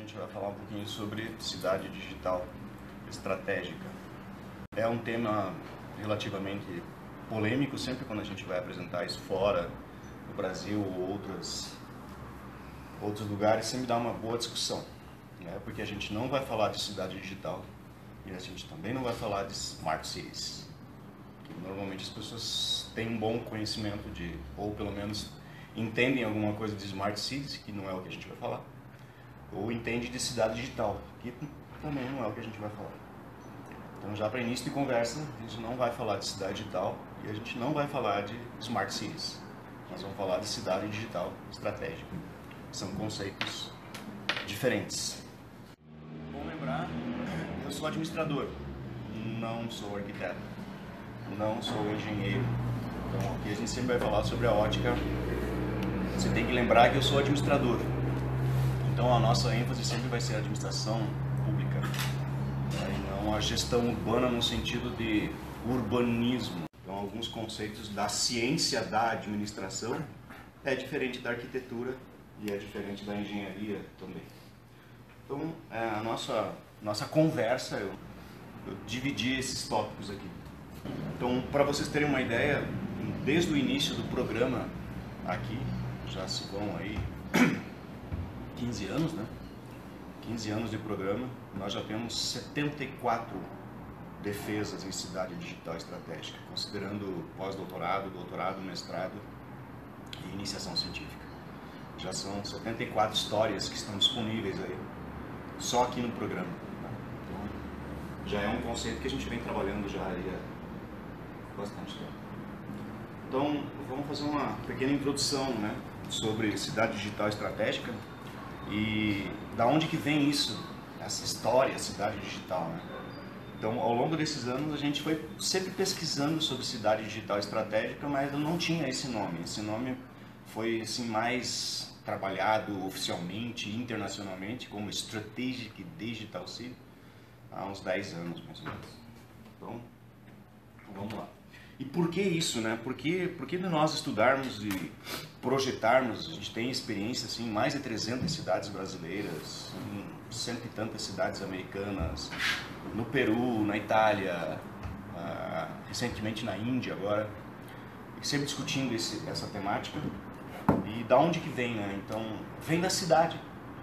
gente vai falar um pouquinho sobre cidade digital estratégica. É um tema relativamente polêmico sempre quando a gente vai apresentar isso fora do Brasil ou outros lugares, sempre dá uma boa discussão, né? Porque a gente não vai falar de cidade digital e a gente também não vai falar de smart cities. Normalmente as pessoas têm um bom conhecimento de, ou pelo menos entendem alguma coisa de smart cities, que não é o que a gente vai falar, ou entende de cidade digital, que também não é o que a gente vai falar. Então, já para início de conversa, a gente não vai falar de cidade digital e a gente não vai falar de smart cities. Nós vamos falar de cidade digital estratégica. São conceitos diferentes. Bom lembrar, eu sou administrador, não sou arquiteto, não sou engenheiro. Então, aqui a gente sempre vai falar sobre a ótica. Você tem que lembrar que eu sou administrador. Então, a nossa ênfase sempre vai ser a administração pública, né? E não a gestão urbana no sentido de urbanismo. Então, alguns conceitos da ciência da administração é diferente da arquitetura e é diferente da engenharia também. Então, a nossa conversa, eu dividi esses tópicos aqui. Então, para vocês terem uma ideia, desde o início do programa aqui, já se vão aí 15 anos, né? 15 anos de programa, nós já temos 74 defesas em cidade digital estratégica, considerando pós-doutorado, doutorado, mestrado e iniciação científica. Já são 74 histórias que estão disponíveis aí, só aqui no programa. Então, já é um conceito que a gente vem trabalhando já aí há bastante tempo. Então, vamos fazer uma pequena introdução, né, sobre cidade digital estratégica e da onde que vem isso, essa história, cidade digital, né? Então, ao longo desses anos, a gente foi sempre pesquisando sobre cidade digital estratégica, mas não tinha esse nome. Esse nome foi assim, mais trabalhado oficialmente, internacionalmente, como Strategic Digital City, há uns 10 anos, mais ou menos. Então, vamos lá. E por que isso, né? Por que de nós estudarmos e projetarmos, a gente tem experiência assim, em mais de 300 cidades brasileiras, em cento e tantas cidades americanas, no Peru, na Itália, recentemente na Índia agora, e sempre discutindo essa temática. E da onde que vem, né? Então, vem da cidade.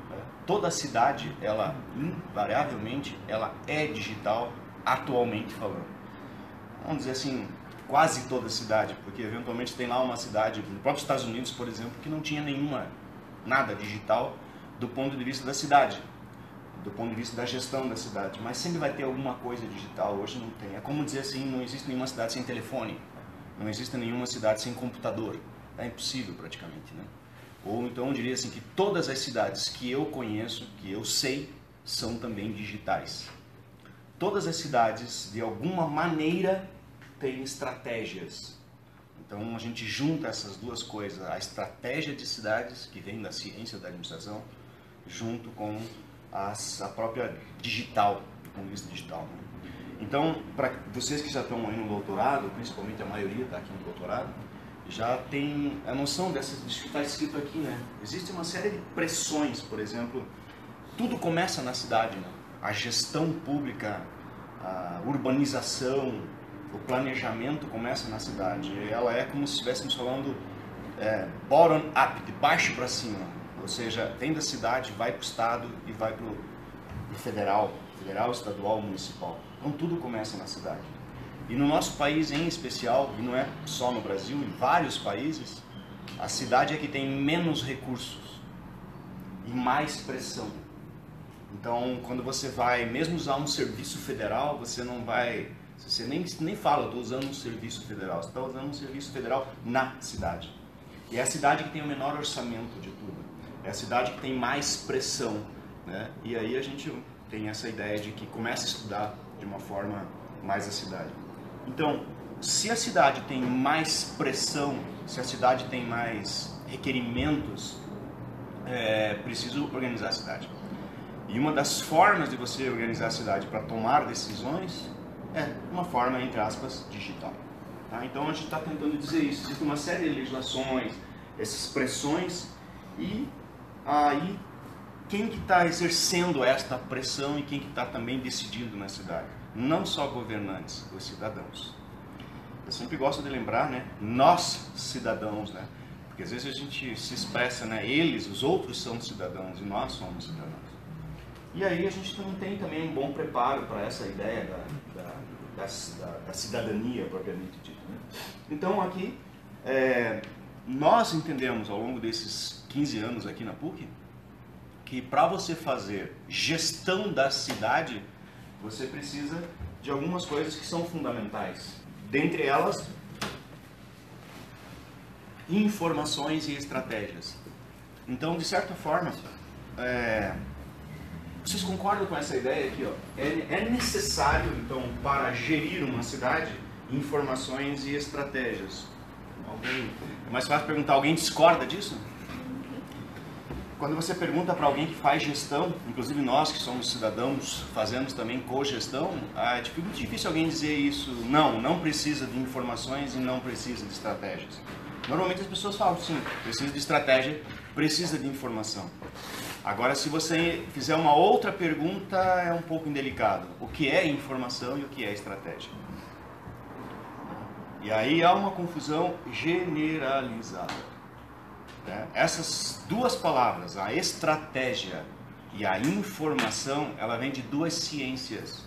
Né? Toda cidade, ela invariavelmente, ela é digital, atualmente falando. Vamos dizer assim, quase toda cidade, porque eventualmente tem lá uma cidade, no próprio Estados Unidos, por exemplo, que não tinha nada digital do ponto de vista da cidade, do ponto de vista da gestão da cidade, mas sempre vai ter alguma coisa digital, hoje não tem. É como dizer assim, não existe nenhuma cidade sem telefone, não existe nenhuma cidade sem computador, é impossível praticamente, né? Ou então eu diria assim, que todas as cidades que eu conheço, que eu sei, são também digitais. Todas as cidades, de alguma maneira, têm estratégias. Então a gente junta essas duas coisas, a estratégia de cidades, que vem da ciência da administração, junto com a própria digital, do ponto de vista digital, né? Então, para vocês que já estão aí no doutorado, principalmente a maioria está aqui no doutorado, já tem a noção disso que está escrito aqui, né? Existe uma série de pressões, por exemplo, tudo começa na cidade, né? A gestão pública, a urbanização, o planejamento começa na cidade. Ela é como se estivéssemos falando bottom-up, de baixo para cima. Ou seja, vem da cidade, vai para o estado e vai para o federal, estadual, municipal. Então tudo começa na cidade. E no nosso país em especial, e não é só no Brasil, em vários países, a cidade é que tem menos recursos e mais pressão. Então, quando você vai mesmo usar um serviço federal, você não vai... Você nem fala, estou usando um serviço federal. Você está usando um serviço federal na cidade. E é a cidade que tem o menor orçamento de tudo. É a cidade que tem mais pressão, né? E aí a gente tem essa ideia de que começa a estudar de uma forma mais a cidade. Então, se a cidade tem mais pressão, se a cidade tem mais requerimentos, é preciso organizar a cidade. E uma das formas de você organizar a cidade para tomar decisões é uma forma, entre aspas, digital. Tá? Então a gente está tentando dizer isso. Existe uma série de legislações, essas pressões, e aí quem que está exercendo esta pressão e quem que está também decidindo na cidade? Não só governantes, os cidadãos. Eu sempre gosto de lembrar, né? Nós, cidadãos, né? Porque às vezes a gente se expressa, né? Eles, os outros são cidadãos e nós somos cidadãos. E aí a gente não tem também um bom preparo para essa ideia da cidadania propriamente dita, né? Então aqui, nós entendemos ao longo desses 15 anos aqui na PUC, que para você fazer gestão da cidade, você precisa de algumas coisas que são fundamentais. Dentre elas, informações e estratégias. Então, de certa forma, vocês concordam com essa ideia aqui? Ó? É necessário, então, para gerir uma cidade, informações e estratégias. É mais fácil perguntar, alguém discorda disso? Quando você pergunta para alguém que faz gestão, inclusive nós que somos cidadãos, fazemos também cogestão, é muito difícil alguém dizer isso, não precisa de informações e não precisa de estratégias. Normalmente as pessoas falam, sim, precisa de estratégia, precisa de informação. Agora, se você fizer uma outra pergunta, é um pouco indelicado. O que é informação e o que é estratégia? E aí há uma confusão generalizada. Essas duas palavras, a estratégia e a informação, ela vem de duas ciências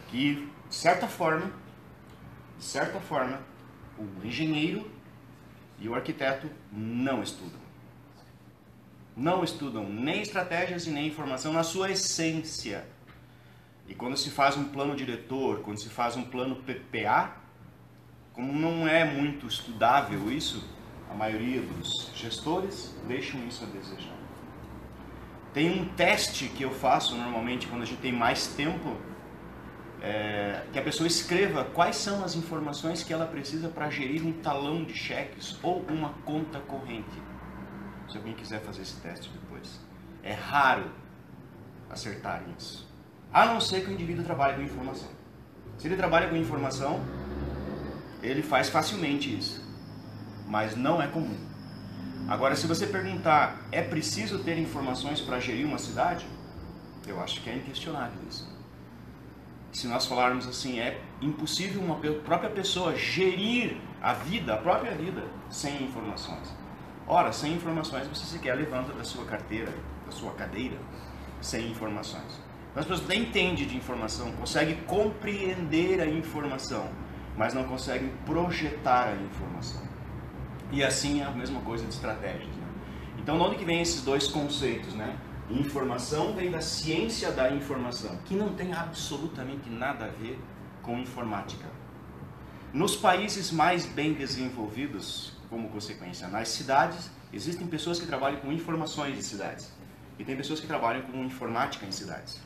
que, de certa forma, o engenheiro e o arquiteto não estudam. Não estudam nem estratégias e nem informação na sua essência. E quando se faz um plano diretor, quando se faz um plano PPA, como não é muito estudável isso, a maioria dos gestores deixam isso a desejar. Tem um teste que eu faço normalmente quando a gente tem mais tempo, que a pessoa escreva quais são as informações que ela precisa para gerir um talão de cheques ou uma conta corrente. Se alguém quiser fazer esse teste depois. É raro acertar isso. A não ser que o indivíduo trabalhe com informação. Se ele trabalha com informação, ele faz facilmente isso. Mas não é comum. Agora, se você perguntar, é preciso ter informações para gerir uma cidade? Eu acho que é inquestionável isso. Se nós falarmos assim, é impossível uma própria pessoa gerir a própria vida, sem informações. Ora, sem informações você sequer levanta da sua carteira, da sua cadeira, sem informações. Então, as pessoas nem entendem de informação, conseguem compreender a informação, mas não conseguem projetar a informação. E assim é a mesma coisa de estratégias, né? Então, de onde que vem esses dois conceitos, né? Informação vem da ciência da informação, que não tem absolutamente nada a ver com informática. Nos países mais bem desenvolvidos, como consequência, nas cidades, existem pessoas que trabalham com informações de cidades. E tem pessoas que trabalham com informática em cidades.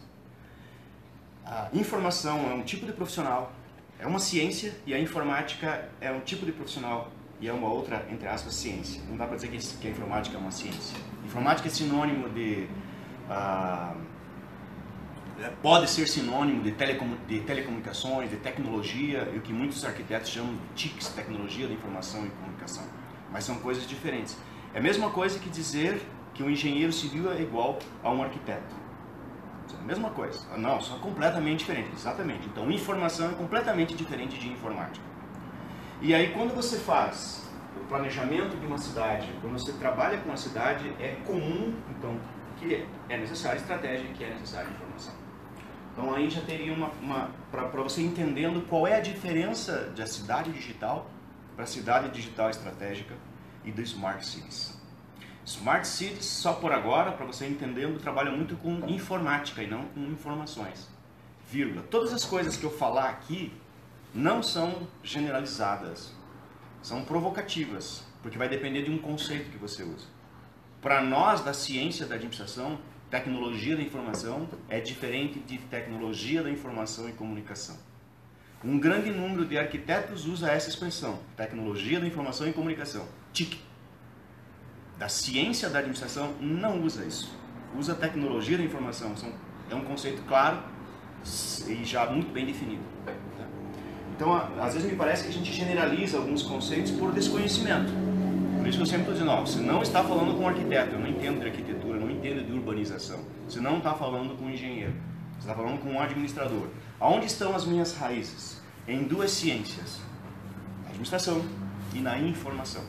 A informação é um tipo de profissional, é uma ciência, e a informática é um tipo de profissional e é uma outra, entre aspas, ciência. Não dá para dizer que a informática é uma ciência. Informática é sinônimo de... pode ser sinônimo de telecomunicações, de tecnologia, e o que muitos arquitetos chamam de TICs, tecnologia da informação e comunicação. Mas são coisas diferentes. É a mesma coisa que dizer que um engenheiro civil é igual a um arquiteto. É a mesma coisa. Não, são completamente diferentes. Exatamente. Então, informação é completamente diferente de informática. E aí, quando você faz o planejamento de uma cidade, quando você trabalha com a cidade, é comum, então, que é necessária estratégia, que é necessária informação. Então, aí já teria para você entendendo qual é a diferença da cidade digital para a cidade digital estratégica e do Smart Cities. Smart Cities, só por agora, para você entendendo, trabalha muito com informática e não com informações. Vírgula. Todas as coisas que eu falar aqui não são generalizadas, são provocativas, porque vai depender de um conceito que você usa. Para nós, da ciência da administração, tecnologia da informação é diferente de tecnologia da informação e comunicação. Um grande número de arquitetos usa essa expressão, tecnologia da informação e comunicação, TIC. Da ciência da administração não usa isso, usa tecnologia da informação, é um conceito claro e já muito bem definido. Então, às vezes me parece que a gente generaliza alguns conceitos por desconhecimento. Por isso que eu sempre estou dizendo, você não está falando com um arquiteto, eu não entendo de arquitetura, não entenda de urbanização. Você não está falando com um engenheiro, você está falando com um administrador. Aonde estão as minhas raízes? Em duas ciências, na administração e na informação.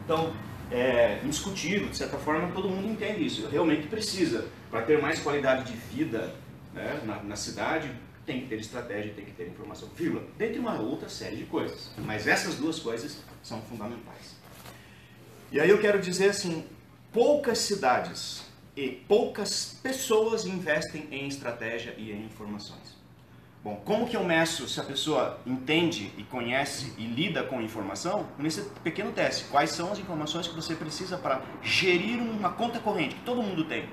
Então, é indiscutível, de certa forma, todo mundo entende isso. Realmente precisa, para ter mais qualidade de vida, né, na cidade, tem que ter estratégia, tem que ter informação, vírgula, dentre uma outra série de coisas. Mas essas duas coisas são fundamentais. E aí eu quero dizer assim, poucas cidades e poucas pessoas investem em estratégia e em informações. Bom, como que eu meço se a pessoa entende e conhece e lida com informação? Nesse pequeno teste, quais são as informações que você precisa para gerir uma conta corrente que todo mundo tem?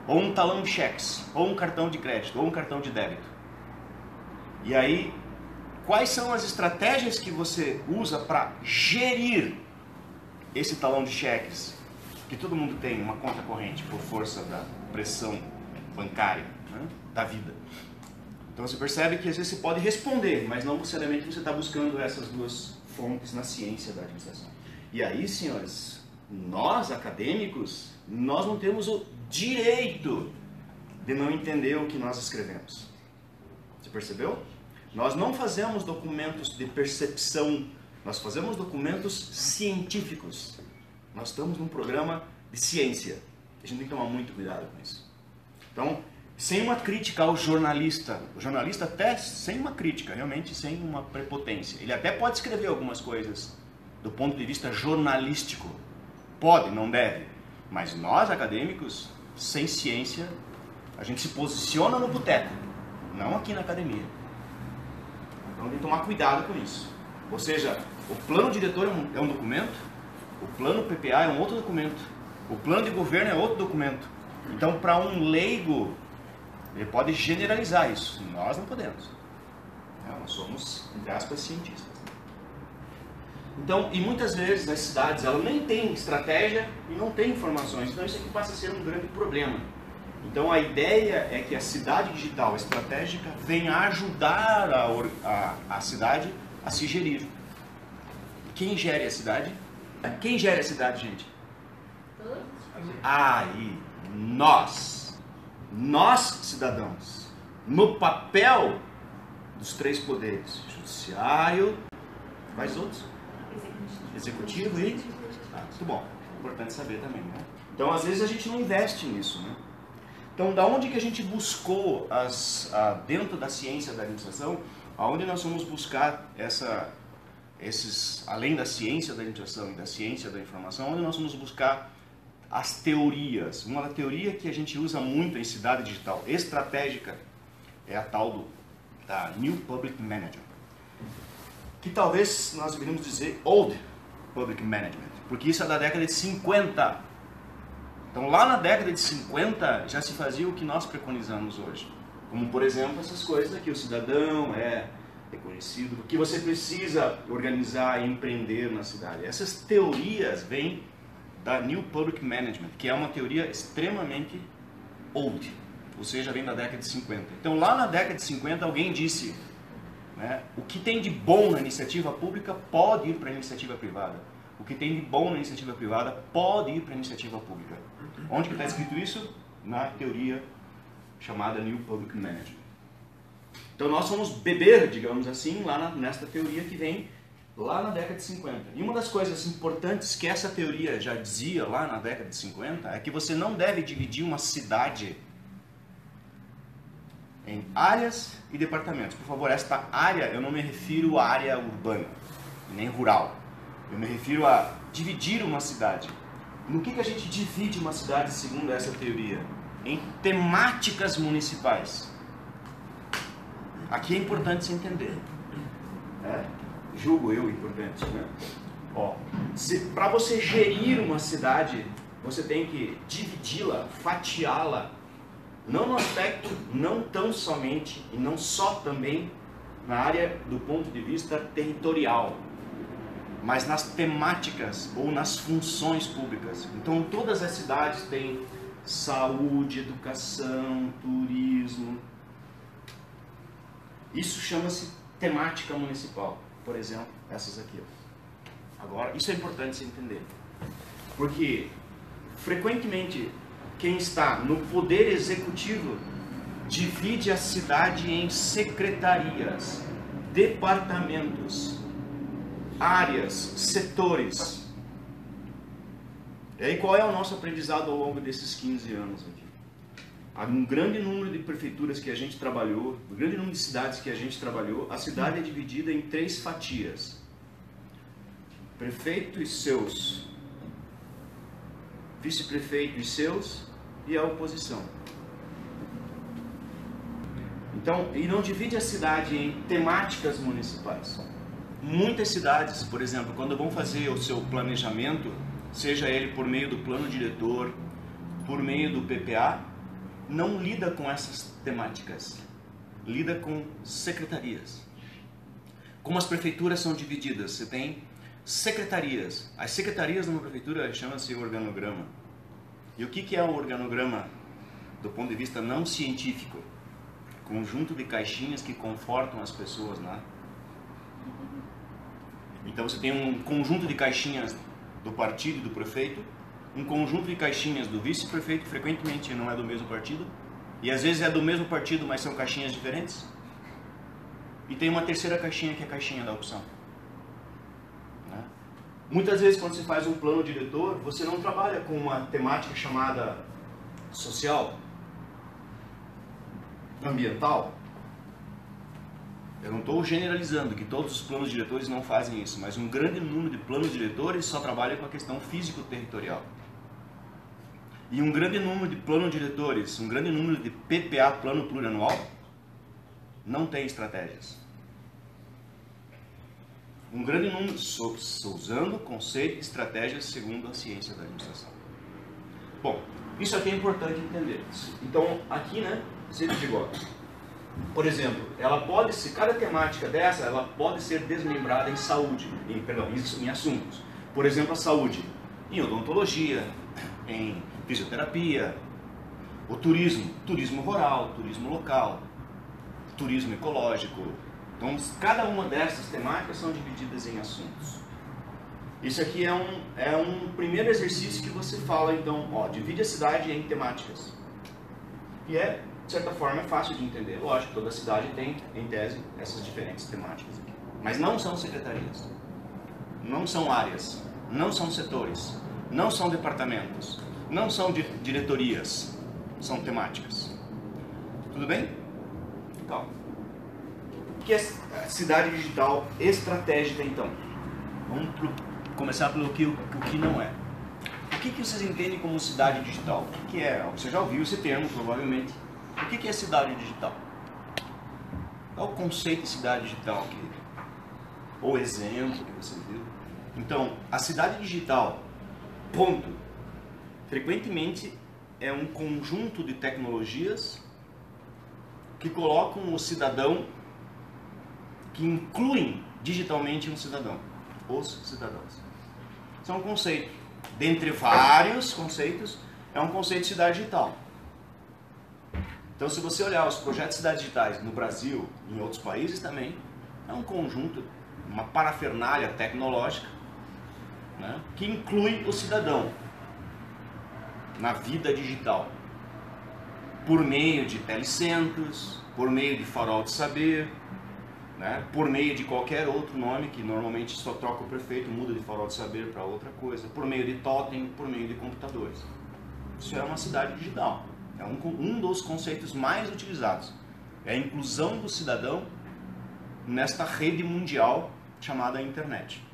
Ou um talão de cheques, ou um cartão de crédito, ou um cartão de débito. E aí, quais são as estratégias que você usa para gerir esse talão de cheques que todo mundo tem, uma conta corrente, por força da pressão bancária, né, da vida? Então você percebe que às vezes você pode responder, mas não necessariamente você está buscando essas duas fontes na ciência da administração. E aí, senhores, nós acadêmicos, nós não temos o direito de não entender o que nós escrevemos. Você percebeu? Nós não fazemos documentos de percepção, nós fazemos documentos científicos. Nós estamos num programa de ciência. A gente tem que tomar muito cuidado com isso. Então, sem uma crítica ao jornalista, o jornalista até sem uma crítica, realmente sem uma prepotência. Ele até pode escrever algumas coisas do ponto de vista jornalístico. Pode, não deve. Mas nós, acadêmicos, sem ciência, a gente se posiciona no boteco, não aqui na academia. Então tem que tomar cuidado com isso. Ou seja, o plano diretor é um documento, o plano PPA é um outro documento, o plano de governo é outro documento. Então, para um leigo, ele pode generalizar isso. Nós não podemos. Nós somos, entre aspas, cientistas. Então, e muitas vezes as cidades elas nem têm estratégia e não têm informações. Então isso aqui passa a ser um grande problema. Então a ideia é que a cidade digital estratégica venha ajudar a cidade a se gerir. Quem gere a cidade? Quem gere a cidade, gente? Aí, nós, cidadãos, no papel dos três poderes, judiciário, quais outros? Executivo e... muito bom, importante saber também, né? Então, às vezes a gente não investe nisso, né? Então, da onde que a gente buscou, dentro da ciência da administração, aonde nós vamos buscar além da ciência da administração e da ciência da informação, onde nós vamos buscar as teorias. Uma teoria que a gente usa muito em cidade digital estratégica é a tal da New Public Management, que talvez nós deveríamos dizer Old Public Management, porque isso é da década de 50. Então lá na década de 50 já se fazia o que nós preconizamos hoje. Como por exemplo essas coisas aqui, o cidadão é reconhecido, o que você precisa organizar e empreender na cidade. Essas teorias vêm da New Public Management, que é uma teoria extremamente old, ou seja, vem da década de 50. Então lá na década de 50 alguém disse, né, o que tem de bom na iniciativa pública pode ir para a iniciativa privada. O que tem de bom na iniciativa privada pode ir para a iniciativa pública. Onde que está escrito isso? Na teoria chamada New Public Management. Então nós vamos beber, digamos assim, lá nesta teoria que vem lá na década de 50. E uma das coisas importantes que essa teoria já dizia lá na década de 50 é que você não deve dividir uma cidade em áreas e departamentos. Por favor, esta área, eu não me refiro à área urbana, nem rural. Eu me refiro a dividir uma cidade. No que a gente divide uma cidade segundo essa teoria? Em temáticas municipais. Aqui é importante se entender. Julgo eu importante, né? Para você gerir uma cidade, você tem que dividi-la, fatiá-la, não no aspecto, não tão somente e não só também na área do ponto de vista territorial, mas nas temáticas ou nas funções públicas. Então todas as cidades têm saúde, educação, turismo. Isso chama-se temática municipal. Por exemplo, essas aqui. Agora, isso é importante se entender. Porque frequentemente, quem está no poder executivo divide a cidade em secretarias, departamentos, áreas, setores. E aí qual é o nosso aprendizado ao longo desses 15 anos aqui? Há um grande número de prefeituras que a gente trabalhou, um grande número de cidades que a gente trabalhou, a cidade é dividida em 3 fatias. Prefeito e seus, vice-prefeito e seus, e a oposição. Então, e não divide a cidade em temáticas municipais. Muitas cidades, por exemplo, quando vão fazer o seu planejamento, seja ele por meio do plano diretor, por meio do PPA, não lida com essas temáticas, lida com secretarias. Como as prefeituras são divididas, você tem secretarias. As secretarias numa prefeitura chama-se organograma. E o que é o organograma do ponto de vista não científico? Conjunto de caixinhas que confortam as pessoas lá. Então você tem um conjunto de caixinhas do partido do prefeito, um conjunto de caixinhas do vice-prefeito, frequentemente não é do mesmo partido, e às vezes é do mesmo partido, mas são caixinhas diferentes. E tem uma terceira caixinha que é a caixinha da opção. Muitas vezes quando você faz um plano diretor, você não trabalha com uma temática chamada social, ambiental. Eu não estou generalizando que todos os planos diretores não fazem isso, mas um grande número de planos diretores só trabalha com a questão físico-territorial. E um grande número de planos diretores, um grande número de PPA, plano plurianual, não tem estratégias. Um grande número, usando conceito e estratégias segundo a ciência da administração. Bom, isso aqui é importante entender. Então, aqui, né, sempre digo, por exemplo, ela pode ser, cada temática dessa, ela pode ser desmembrada em saúde, em assuntos. Por exemplo, a saúde, em odontologia, em fisioterapia, o turismo rural, turismo local, turismo ecológico. Então, cada uma dessas temáticas são divididas em assuntos. Isso aqui é um primeiro exercício que você fala, então, divide a cidade em temáticas. E de certa forma, é fácil de entender. Lógico, toda cidade tem, em tese, essas diferentes temáticas aqui. Mas não são secretarias, não são áreas, não são setores, não são departamentos, não são diretorias, são temáticas. Tudo bem? Calma. O que é cidade digital estratégica, então? Vamos começar pelo que não é. O que vocês entendem como cidade digital? O que é? Você já ouviu esse termo, provavelmente. O que é cidade digital? Qual o conceito de cidade digital aqui? Ou exemplo que você viu? Então, a cidade digital, ponto, frequentemente é um conjunto de tecnologias que colocam o cidadão, que incluem digitalmente um cidadão, os cidadãos. Isso é um conceito. Dentre vários conceitos, é um conceito de cidade digital. Então, se você olhar os projetos de cidades digitais no Brasil e em outros países também, é um conjunto, uma parafernália tecnológica, né, que inclui o cidadão na vida digital, por meio de telecentros, por meio de farol de saber, né, por meio de qualquer outro nome, que normalmente só troca o prefeito, muda de farol de saber para outra coisa, por meio de totem, por meio de computadores. Isso é uma cidade digital. É um dos conceitos mais utilizados. É a inclusão do cidadão nesta rede mundial chamada internet.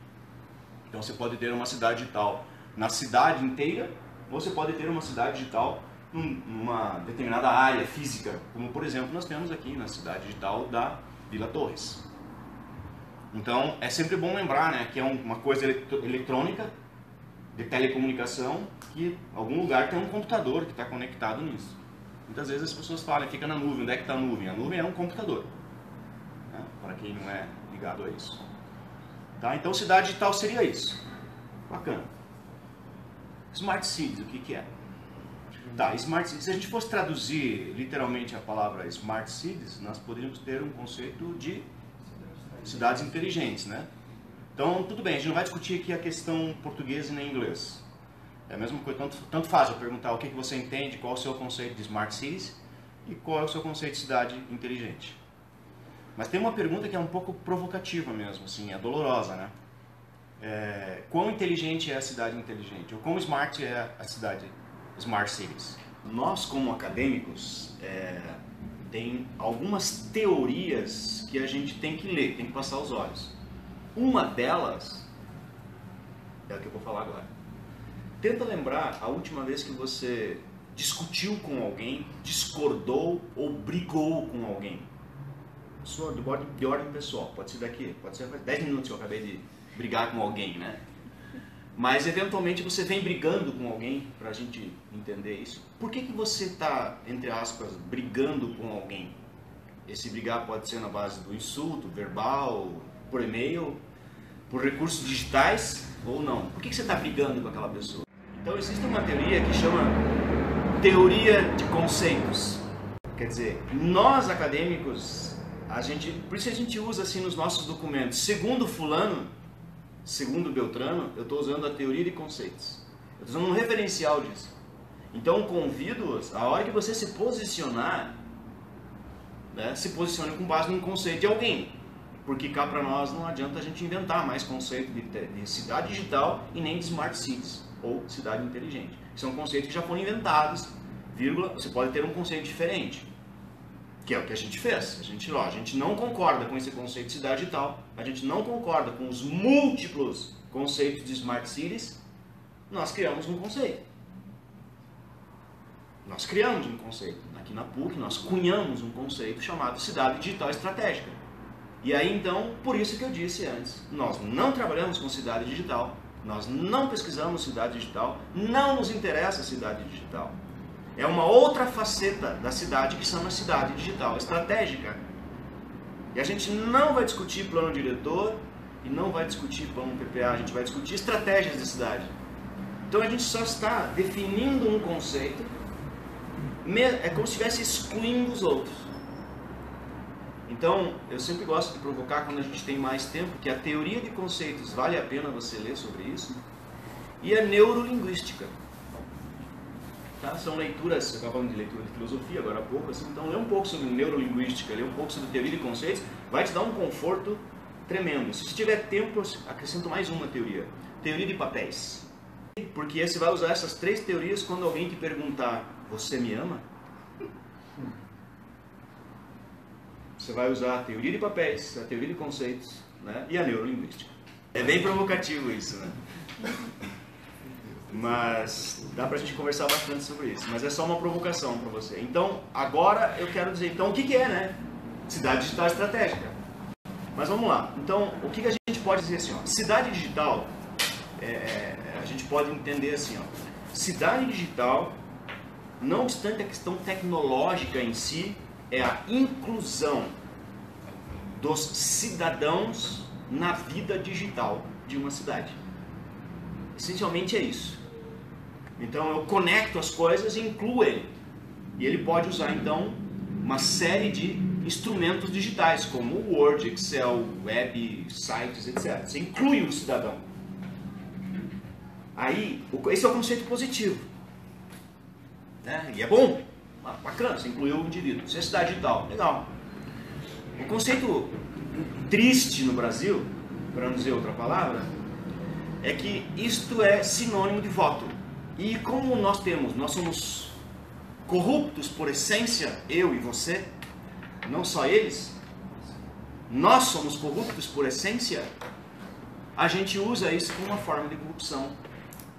Então você pode ter uma cidade digital na cidade inteira, ou você pode ter uma cidade digital numa determinada área física, como por exemplo nós temos aqui na cidade digital da Vila Torres. Então é sempre bom lembrar, né, que é uma coisa eletrônica, de telecomunicação, que em algum lugar tem um computador que está conectado nisso. Muitas vezes as pessoas falam, fica na nuvem. Onde é que está a nuvem? A nuvem é um computador, né, para quem não é ligado a isso. Tá? Então cidade digital seria isso. Bacana. Smart Cities, o que é? Tá, Smart Cities, se a gente fosse traduzir literalmente a palavra Smart Cities, nós poderíamos ter um conceito de cidades inteligentes, né? Então, tudo bem, a gente não vai discutir aqui a questão português e nem inglês. É a mesma coisa, tanto faz eu perguntar o que você entende, qual é o seu conceito de Smart Cities e qual é o seu conceito de cidade inteligente. Mas tem uma pergunta que é um pouco provocativa mesmo, assim, é dolorosa, né? Quão inteligente é a cidade inteligente? Ou quão smart é a cidade Smart Cities? Nós, como acadêmicos, tem algumas teorias que a gente tem que ler, tem que passar os olhos. Uma delas é a que eu vou falar agora. Tenta lembrar a última vez que você discutiu com alguém, discordou ou brigou com alguém. Pessoa de ordem pessoal, pode ser daqui, pode ser faz 10 minutos que eu acabei de brigar com alguém, né? Mas eventualmente você vem brigando com alguém, para a gente entender isso. Por que você está, entre aspas, brigando com alguém? Esse brigar pode ser na base do insulto, verbal, por e-mail, por recursos digitais ou não. Por que você está brigando com aquela pessoa? Então existe uma teoria que chama teoria de conceitos. Quer dizer, nós acadêmicos, por isso a gente usa assim nos nossos documentos, segundo fulano, segundo Beltrano, eu estou usando a teoria de conceitos. Eu estou usando um referencial disso. Então convido-os, a hora que você se posicionar, né, se posicione com base num conceito de alguém. Porque cá para nós não adianta a gente inventar mais conceito de cidade digital e nem de Smart Cities ou cidade inteligente. São conceitos que já foram inventados, vírgula, você pode ter um conceito diferente. Que é o que a gente fez. A gente não concorda com esse conceito de cidade digital, a gente não concorda com os múltiplos conceitos de Smart Cities, nós criamos um conceito. Nós criamos um conceito. Aqui na PUC nós cunhamos um conceito chamado cidade digital estratégica. E aí então, por isso que eu disse antes, nós não trabalhamos com cidade digital, nós não pesquisamos cidade digital, não nos interessa a cidade digital. É uma outra faceta da cidade que chama cidade digital estratégica. E a gente não vai discutir plano diretor e não vai discutir plano PPA, a gente vai discutir estratégias de cidade. Então a gente só está definindo um conceito, é como se estivesse excluindo os outros. Então eu sempre gosto de provocar quando a gente tem mais tempo, que a teoria de conceitos vale a pena você ler sobre isso, e a neurolinguística. Tá? São leituras, eu estava falando de leitura de filosofia agora há pouco, assim, então lê um pouco sobre neurolinguística, lê um pouco sobre teoria de conceitos, vai te dar um conforto tremendo. Se você tiver tempo, acrescento mais uma teoria, teoria de papéis. Porque você vai usar essas três teorias quando alguém te perguntar, você me ama? Você vai usar a teoria de papéis, a teoria de conceitos, né? E a neurolinguística. É bem provocativo isso, né? Mas dá pra gente conversar bastante sobre isso. Mas é só uma provocação para você. Então, agora eu quero dizer, então, o que é, né? Cidade digital estratégica. Mas vamos lá. Então, o que a gente pode dizer assim, ó? Cidade digital, a gente pode entender assim, ó. Cidade digital, não obstante a questão tecnológica em si, é a inclusão dos cidadãos na vida digital de uma cidade. Essencialmente é isso. Então eu conecto as coisas e incluo ele. E ele pode usar então uma série de instrumentos digitais, como o Word, Excel, Web, sites, etc. Você inclui o cidadão. Aí, esse é o conceito positivo. Né? E é bom. Bacana, você incluiu o indivíduo. Isso é cidade digital. Legal. O conceito triste no Brasil, para não dizer outra palavra, é que isto é sinônimo de voto. E como nós somos corruptos por essência, eu e você, não só eles, nós somos corruptos por essência, a gente usa isso como uma forma de corrupção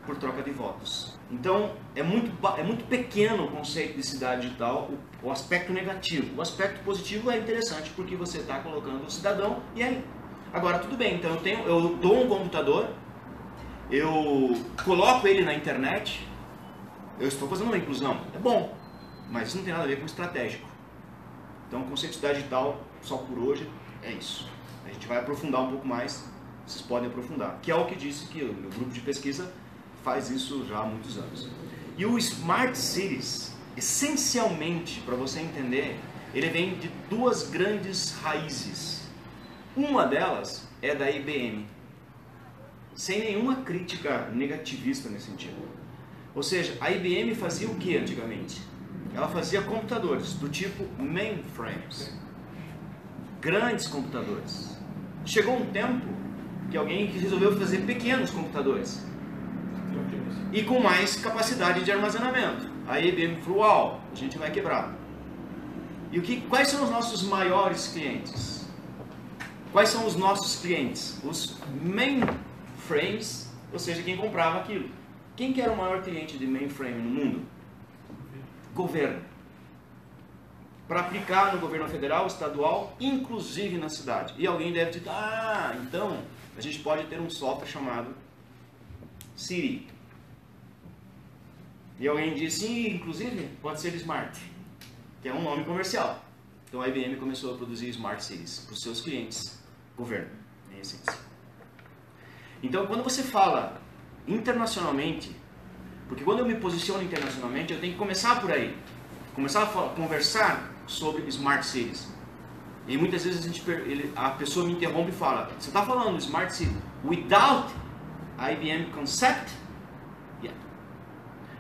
por troca de votos. Então, é muito pequeno o conceito de cidade digital, o aspecto negativo. O aspecto positivo é interessante, porque você está colocando o cidadão, e aí? Agora, tudo bem, então eu dou um computador, eu coloco ele na internet, eu estou fazendo uma inclusão, é bom, mas isso não tem nada a ver com estratégico. Então o conceito de cidade digital, só por hoje, é isso. A gente vai aprofundar um pouco mais, vocês podem aprofundar, que é o que disse que o meu grupo de pesquisa faz isso já há muitos anos. E o Smart Cities, essencialmente, para você entender, ele vem de duas grandes raízes. Uma delas é da IBM. Sem nenhuma crítica negativista nesse sentido. Ou seja, a IBM fazia o que antigamente? Ela fazia computadores do tipo mainframes, grandes computadores. Chegou um tempo que alguém resolveu fazer pequenos computadores e com mais capacidade de armazenamento. A IBM falou, uau, a gente vai quebrar. E quais são os nossos maiores clientes? Quais são os nossos clientes? Os mainframes, ou seja, quem comprava aquilo. Quem que era o maior cliente de mainframe no mundo? Governo. Para aplicar no governo federal, estadual, inclusive na cidade. E alguém deve dizer, então a gente pode ter um software chamado Siri. E alguém diz, sim, inclusive pode ser Smart, que é um nome comercial. Então a IBM começou a produzir Smart Cities para os seus clientes, governo, em essência. Então quando você fala internacionalmente, porque quando eu me posiciono internacionalmente, eu tenho que começar por aí. Começar a conversar sobre Smart Cities. E muitas vezes a pessoa me interrompe e fala, você está falando Smart City without IBM concept? Yeah.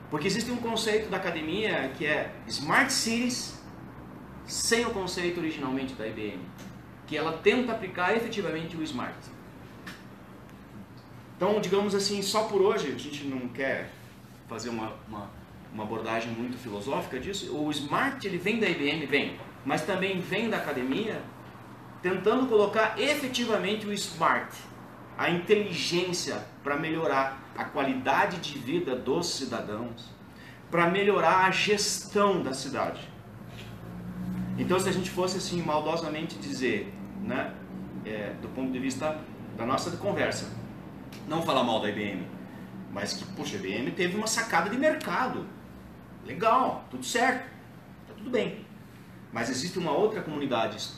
Porque existe um conceito da academia que é Smart Cities sem o conceito originalmente da IBM. Que ela tenta aplicar efetivamente o Smart. Então, digamos assim, só por hoje, a gente não quer fazer uma abordagem muito filosófica disso. O Smart, ele vem da IBM, mas também vem da academia, tentando colocar efetivamente o Smart, a inteligência para melhorar a qualidade de vida dos cidadãos, para melhorar a gestão da cidade. Então, se a gente fosse assim maldosamente dizer, né, do ponto de vista da nossa conversa, não falar mal da IBM, mas que, puxa, a IBM teve uma sacada de mercado. Legal, tudo certo, tá tudo bem. Mas existe uma outra comunidade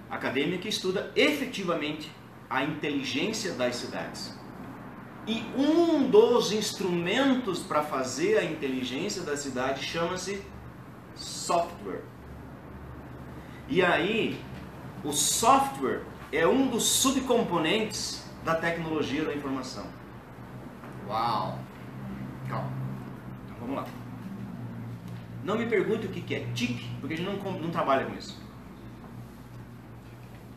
acadêmica que estuda efetivamente a inteligência das cidades. E um dos instrumentos para fazer a inteligência da cidade chama-se software. E aí, o software é um dos subcomponentes da tecnologia da informação. Uau! Calma. Então vamos lá. Não me pergunte o que é TIC, porque a gente não trabalha com isso.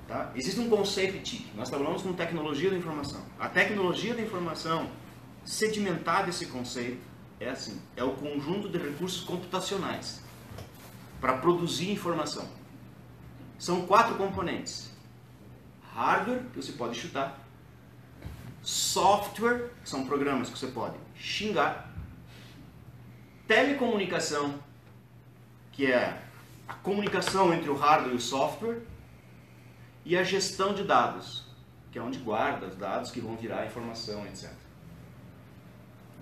Tá? Existe um conceito de TIC. Nós trabalhamos com tecnologia da informação. A tecnologia da informação, sedimentada esse conceito, é assim. É o conjunto de recursos computacionais para produzir informação. São 4 componentes. Hardware, que você pode chutar. Software, que são programas que você pode xingar. Telecomunicação, que é a comunicação entre o hardware e o software. E a gestão de dados, que é onde guarda os dados que vão virar informação, etc.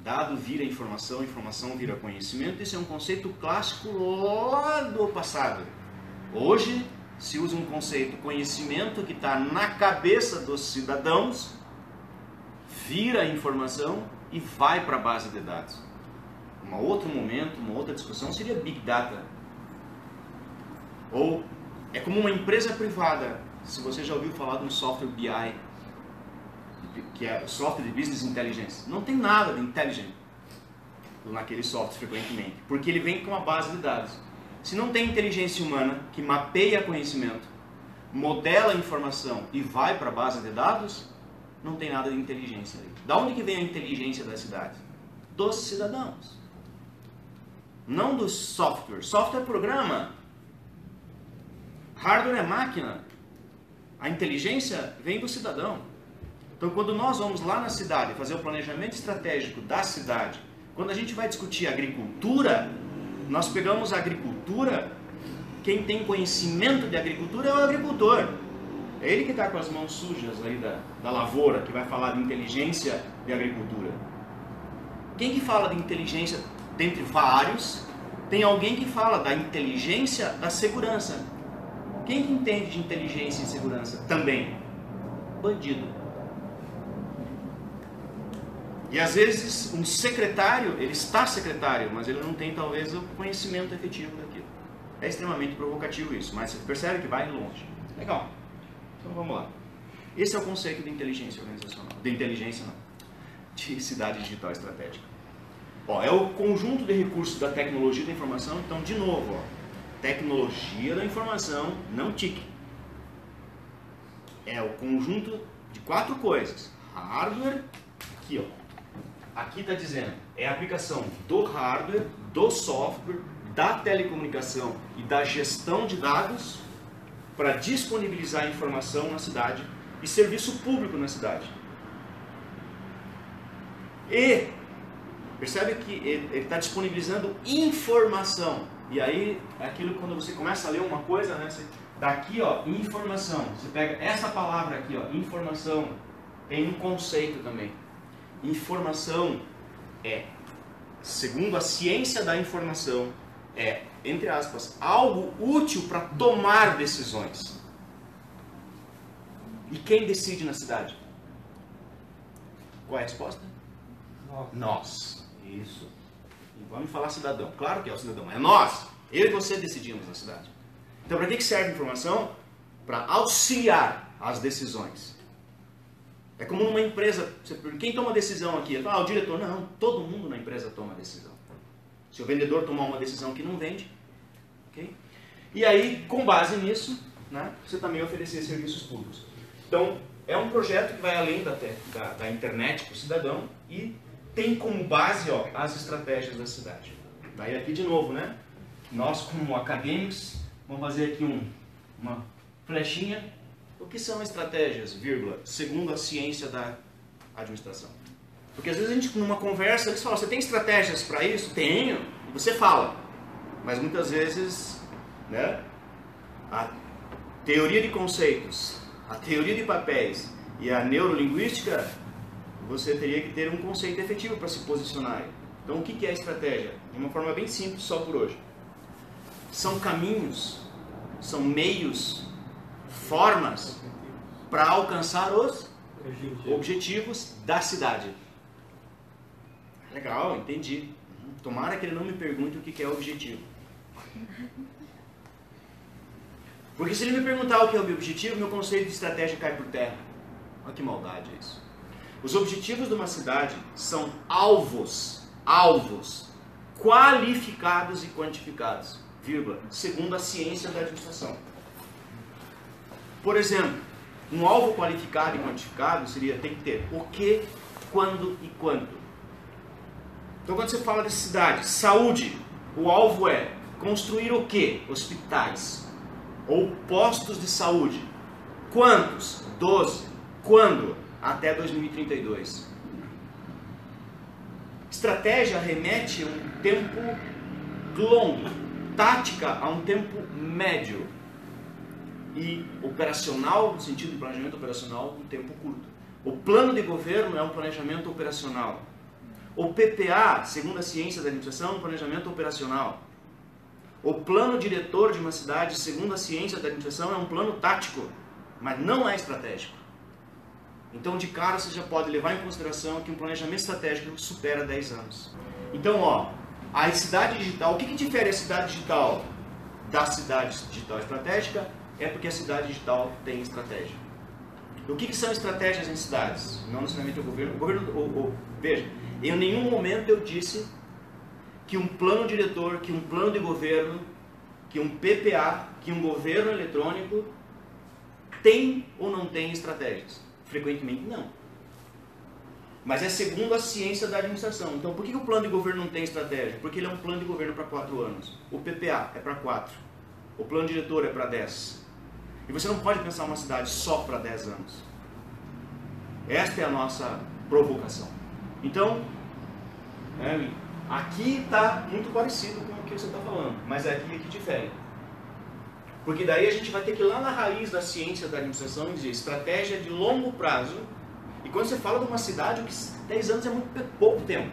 Dado vira informação, informação vira conhecimento. Isso é um conceito clássico lá do passado. Hoje se usa um conceito conhecimento que está na cabeça dos cidadãos, vira informação e vai para a base de dados. Um outro momento, uma outra discussão seria Big Data. Ou é como uma empresa privada. Se você já ouviu falar de um software BI, que é o software de Business Intelligence, não tem nada de inteligente naquele software frequentemente, porque ele vem com uma base de dados. Se não tem inteligência humana que mapeia conhecimento, modela a informação e vai para a base de dados, não tem nada de inteligência ali. Da onde que vem a inteligência da cidade? Dos cidadãos. Não do software. Software é programa. Hardware é máquina. A inteligência vem do cidadão. Então, quando nós vamos lá na cidade fazer o planejamento estratégico da cidade, quando a gente vai discutir agricultura, nós pegamos a agricultura, quem tem conhecimento de agricultura é o agricultor. É ele que está com as mãos sujas aí da lavoura, que vai falar de inteligência de agricultura. Quem que fala de inteligência dentre vários, tem alguém que fala da inteligência da segurança. Quem que entende de inteligência e segurança? Também. Bandido. E às vezes um secretário, ele está secretário, mas ele não tem talvez o conhecimento efetivo daquilo. É extremamente provocativo isso, mas você percebe que vai longe. Legal. Então vamos lá. Esse é o conceito de inteligência organizacional. De inteligência não. De cidade digital estratégica. Ó, é o conjunto de recursos da tecnologia da informação. Então, de novo, ó, tecnologia da informação, não TIC. É o conjunto de 4 coisas. Hardware, aqui ó. Aqui está dizendo, é a aplicação do hardware, do software, da telecomunicação e da gestão de dados para disponibilizar informação na cidade e serviço público na cidade. E percebe que ele está disponibilizando informação. E aí, é aquilo quando você começa a ler uma coisa, né? Você, daqui, ó, informação. Você pega essa palavra aqui, ó, informação. Tem um conceito também. Informação é, segundo a ciência da informação, é, entre aspas, algo útil para tomar decisões. E quem decide na cidade? Qual é a resposta? Nós. Isso. E vamos falar cidadão. Claro que é o cidadão. É nós. Eu e você decidimos na cidade. Então, para que serve a informação? Para auxiliar as decisões. É como numa empresa. Quem toma decisão aqui? O diretor. Não. Todo mundo na empresa toma decisão. Se o vendedor tomar uma decisão que não vende, okay? E aí, com base nisso, né, você também oferecer serviços públicos. Então, é um projeto que vai além da internet para o cidadão e tem como base, ó, as estratégias da cidade. Daí aqui de novo, né? Nós como acadêmicos vamos fazer aqui uma flechinha. O que são estratégias, vírgula, segundo a ciência da administração? Porque às vezes a gente numa conversa eles falam, você tem estratégias para isso? Tenho. E você fala. Mas muitas vezes, né? A teoria de conceitos, a teoria de papéis e a neurolinguística, você teria que ter um conceito efetivo para se posicionar. Então, o que é estratégia? De uma forma bem simples, só por hoje. São caminhos, são meios, formas para alcançar os objetivos da cidade. Legal, entendi. Tomara que ele não me pergunte o que é objetivo. Porque se ele me perguntar o que é o objetivo, meu conceito de estratégia cai por terra. Olha que maldade é isso. Os objetivos de uma cidade são alvos qualificados e quantificados, vírgula, segundo a ciência da administração. Por exemplo, um alvo qualificado e quantificado seria, tem que ter o que, quando e quanto. Então quando você fala de cidade, saúde, o alvo é construir o que? Hospitais ou postos de saúde. Quantos? 12. Quando? Até 2032. Estratégia remete a um tempo longo, tática a um tempo médio e operacional, no sentido de planejamento operacional, um tempo curto. O plano de governo é um planejamento operacional. O PPA, segundo a ciência da administração, é um planejamento operacional. O plano diretor de uma cidade, segundo a ciência da administração, é um plano tático, mas não é estratégico. Então, de cara, você já pode levar em consideração que um planejamento estratégico supera 10 anos. Então, ó, a cidade digital, o que difere a cidade digital da cidade digital estratégica? É porque a cidade digital tem estratégia. O que são estratégias em cidades? Não necessariamente o governo. Veja, em nenhum momento eu disse que um plano diretor, que um plano de governo, que um PPA, que um governo eletrônico tem ou não tem estratégias. Frequentemente não. Mas é segundo a ciência da administração. Então por que o plano de governo não tem estratégia? Porque ele é um plano de governo para 4 anos. O PPA é para 4. O plano diretor é para 10. E você não pode pensar uma cidade só para 10 anos. Esta é a nossa provocação. Então, aqui está muito parecido com o que você está falando, mas é aqui que difere. Porque daí a gente vai ter que ir lá na raiz da ciência da administração e dizer estratégia de longo prazo. E quando você fala de uma cidade, 10 anos é muito pouco tempo.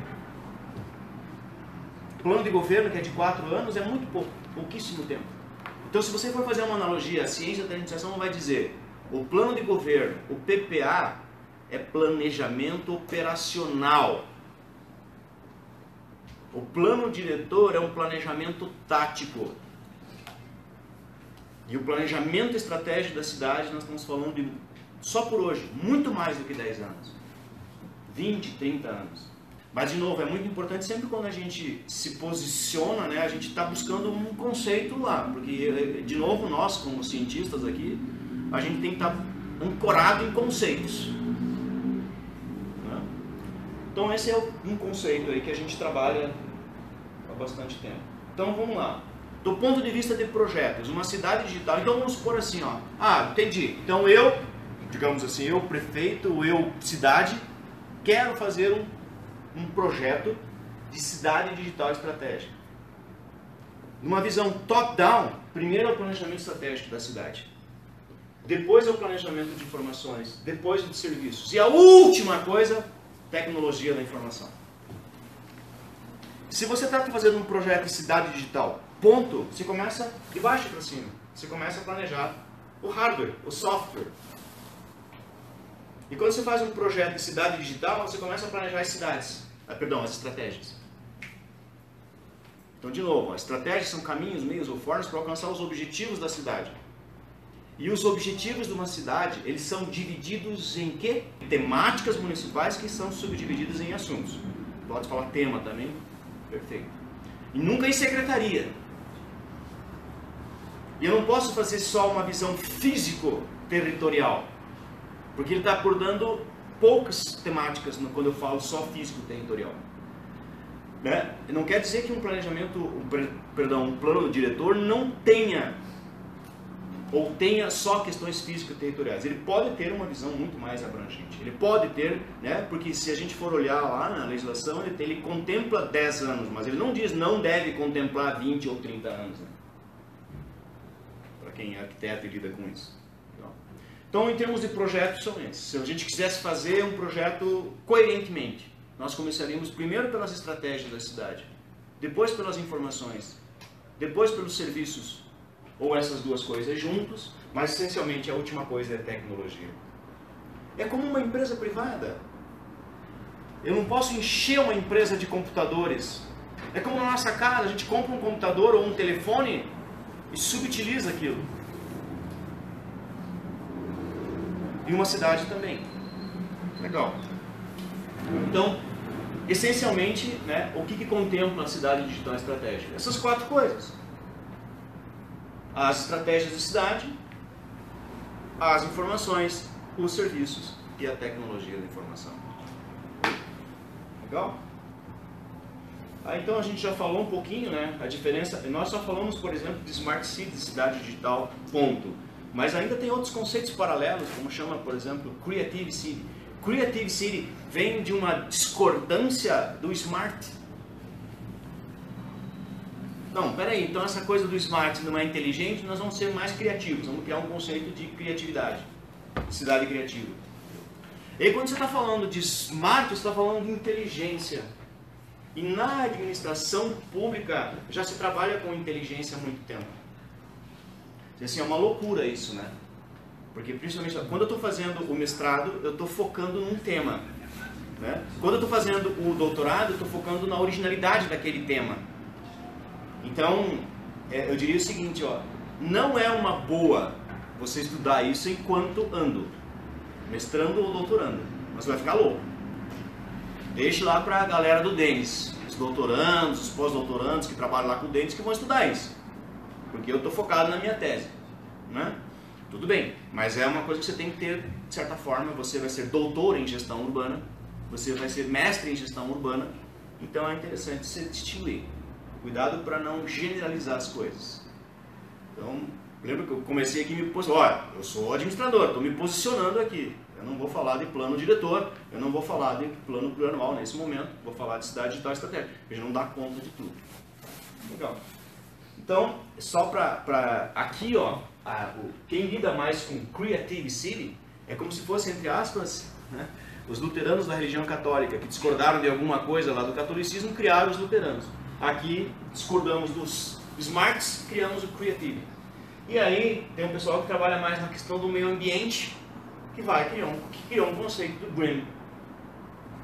Plano de governo, que é de 4 anos, é muito pouco, pouquíssimo tempo. Então, se você for fazer uma analogia, a ciência da administração vai dizer o plano de governo, o PPA, é planejamento operacional. O plano diretor é um planejamento tático. E o planejamento estratégico da cidade, nós estamos falando de, só por hoje, muito mais do que 10 anos. 20, 30 anos. Mas, de novo, é muito importante sempre quando a gente se posiciona, né, a gente está buscando um conceito lá. Porque, de novo, nós, como cientistas aqui, a gente tem que estar ancorado em conceitos. Né? Então, esse é um conceito aí que a gente trabalha há bastante tempo. Então, vamos lá. Do ponto de vista de projetos, uma cidade digital, então vamos supor assim, ó. Ah, entendi. Então eu, digamos assim, eu prefeito, eu cidade, quero fazer um projeto de cidade digital estratégica. Numa visão top-down, primeiro é o planejamento estratégico da cidade. Depois é o planejamento de informações, depois de serviços. E a última coisa, tecnologia da informação. Se você está fazendo um projeto de cidade digital, ponto, você começa de baixo para cima. Você começa a planejar o hardware, o software. E quando você faz um projeto de cidade digital, você começa a planejar as cidades. As estratégias. Então, de novo, as estratégias são caminhos, meios ou formas para alcançar os objetivos da cidade. E os objetivos de uma cidade, eles são divididos em quê? Temáticas municipais que são subdivididas em assuntos. Pode falar tema também. Perfeito. E nunca em secretaria. E eu não posso fazer só uma visão físico-territorial, porque ele está abordando poucas temáticas quando eu falo só físico-territorial. Né? Não quer dizer que um plano diretor não tenha, ou tenha só questões físico-territoriais. Ele pode ter uma visão muito mais abrangente. Ele pode ter, né? Porque se a gente for olhar lá na legislação, ele contempla 10 anos, mas ele não diz não deve contemplar 20 ou 30 anos. Né? Para quem é arquiteto e lida com isso. Então, em termos de projetos, são esses. Se a gente quisesse fazer um projeto coerentemente, nós começaríamos primeiro pelas estratégias da cidade, depois pelas informações, depois pelos serviços, ou essas duas coisas juntos, mas essencialmente a última coisa é a tecnologia. É como uma empresa privada. Eu não posso encher uma empresa de computadores. É como na nossa casa, a gente compra um computador ou um telefone e subutiliza aquilo. E uma cidade também. Legal. Então, essencialmente, né, o que contempla a cidade digital estratégica? Essas 4 coisas. As estratégias da cidade, as informações, os serviços e a tecnologia da informação. Legal? Então a gente já falou um pouquinho, né, a diferença. Nós só falamos, por exemplo, de Smart City, de cidade digital, ponto. Mas ainda tem outros conceitos paralelos, como chama, por exemplo, Creative City. Creative City vem de uma discordância do Smart. Não, peraí, então essa coisa do Smart não é inteligente, nós vamos ser mais criativos, vamos criar um conceito de criatividade, de cidade criativa. E aí, quando você está falando de Smart, você está falando de inteligência. E na administração pública já se trabalha com inteligência há muito tempo. Assim, é uma loucura isso, né? Porque principalmente quando eu estou fazendo o mestrado, eu estou focando num tema. Né? Quando eu estou fazendo o doutorado, eu estou focando na originalidade daquele tema. Então, eu diria o seguinte, ó, não é uma boa você estudar isso enquanto ando, mestrando ou doutorando, mas você vai ficar louco. Deixe lá para a galera do Denis, os doutorandos, os pós-doutorandos que trabalham lá com o Denis que vão estudar isso. Porque eu estou focado na minha tese, né? Tudo bem, mas é uma coisa que você tem que ter, de certa forma, você vai ser doutor em gestão urbana, você vai ser mestre em gestão urbana, então é interessante você distinguir. Cuidado para não generalizar as coisas. Então, lembra que eu comecei aqui me posicionando, olha, eu sou administrador, estou me posicionando aqui. Eu não vou falar de plano diretor, eu não vou falar de plano plurianual nesse momento, vou falar de cidade digital estratégica, porque a gente não dá conta de tudo. Legal. Então, só para aqui, ó, quem lida mais com Creative City é como se fosse, entre aspas, né, os luteranos da religião católica que discordaram de alguma coisa lá do catolicismo, criaram os luteranos. Aqui discordamos dos Smarts, criamos o Creative. E aí tem um pessoal que trabalha mais na questão do meio ambiente, que criou um conceito do Green,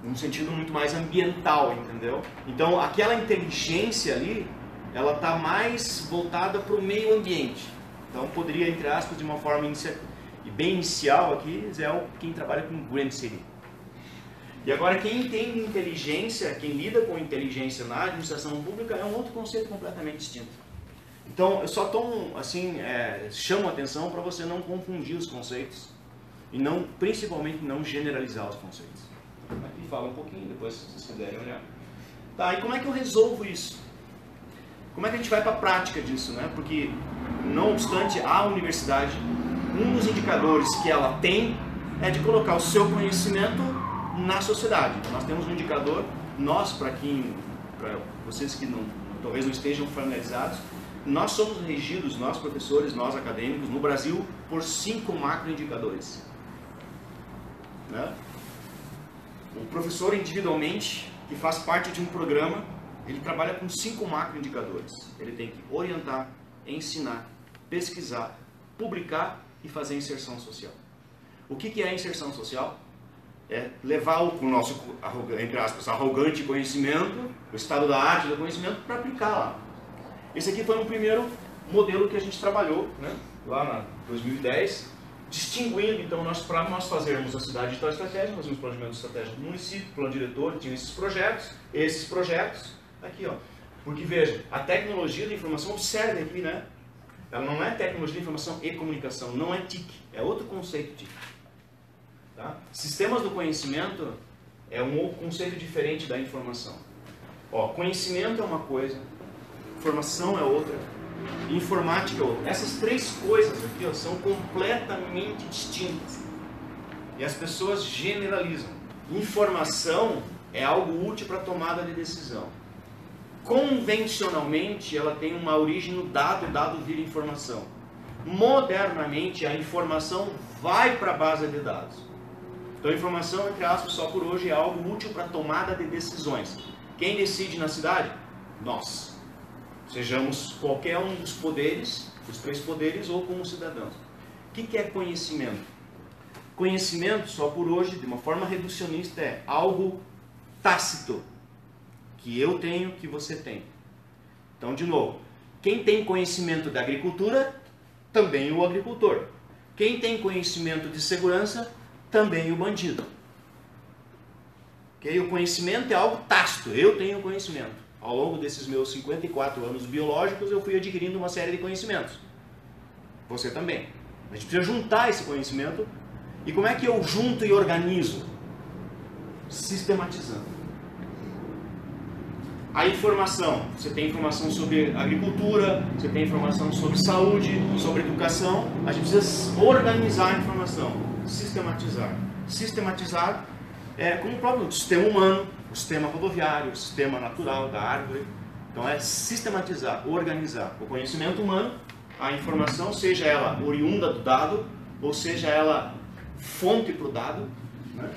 num sentido muito mais ambiental, entendeu? Então aquela inteligência ali, ela está mais voltada para o meio ambiente. Então poderia, entre aspas, de uma forma bem inicial aqui, é quem trabalha com Green City. E agora, quem entende inteligência, quem lida com inteligência na administração pública, é um outro conceito completamente distinto. Então, eu só tomo, assim, chamo a atenção para você não confundir os conceitos e não, principalmente não generalizar os conceitos. Aqui fala um pouquinho, depois se vocês quiserem olhar. Tá, e como é que eu resolvo isso? Como é que a gente vai para a prática disso, né? Porque, não obstante a universidade, um dos indicadores que ela tem é de colocar o seu conhecimento na sociedade. Então, nós temos um indicador, para vocês que talvez não estejam familiarizados, nós somos regidos, nós professores, nós acadêmicos, no Brasil, por 5 macroindicadores. Né? O professor individualmente, que faz parte de um programa, ele trabalha com 5 macroindicadores. Ele tem que orientar, ensinar, pesquisar, publicar e fazer inserção social. O que é inserção social? É levar o nosso, entre aspas, arrogante conhecimento, o estado da arte do conhecimento, para aplicar lá. Esse aqui foi um primeiro modelo que a gente trabalhou, né, lá em 2010, distinguindo, então, para nós fazermos a cidade digital estratégica, nós tínhamos planejamento estratégico do município, plano diretor, tinha esses projetos, aqui, ó. Porque, veja, a tecnologia da informação, observe aqui, né, ela não é tecnologia de informação e comunicação, não é TIC, é outro conceito TIC. Tá? Sistemas do conhecimento é um conceito diferente da informação. Ó, conhecimento é uma coisa, informação é outra, informática é outra. Essas 3 coisas aqui, ó, são completamente distintas. E as pessoas generalizam. Informação é algo útil para a tomada de decisão. Convencionalmente, ela tem uma origem no dado, o dado vira informação. Modernamente, a informação vai para a base de dados. Então, a informação, entre aspas, só por hoje, é algo útil para a tomada de decisões. Quem decide na cidade? Nós. Sejamos qualquer um dos poderes, os 3 poderes, ou como cidadãos. O que é conhecimento? Conhecimento, só por hoje, de uma forma reducionista, é algo tácito, que eu tenho, que você tem. Então, de novo, quem tem conhecimento da agricultura, também o agricultor. Quem tem conhecimento de segurança, também o bandido. Okay? O conhecimento é algo tácito, eu tenho conhecimento. Ao longo desses meus 54 anos biológicos, eu fui adquirindo uma série de conhecimentos. Você também. A gente precisa juntar esse conhecimento. E como é que eu junto e organizo? Sistematizando. A informação. Você tem informação sobre agricultura, você tem informação sobre saúde, sobre educação. A gente precisa organizar a informação. Sistematizar. Sistematizar é como o próprio sistema humano, o sistema rodoviário, o sistema natural da árvore. Então é sistematizar, organizar o conhecimento humano, a informação, seja ela oriunda do dado, ou seja ela fonte para o dado, né?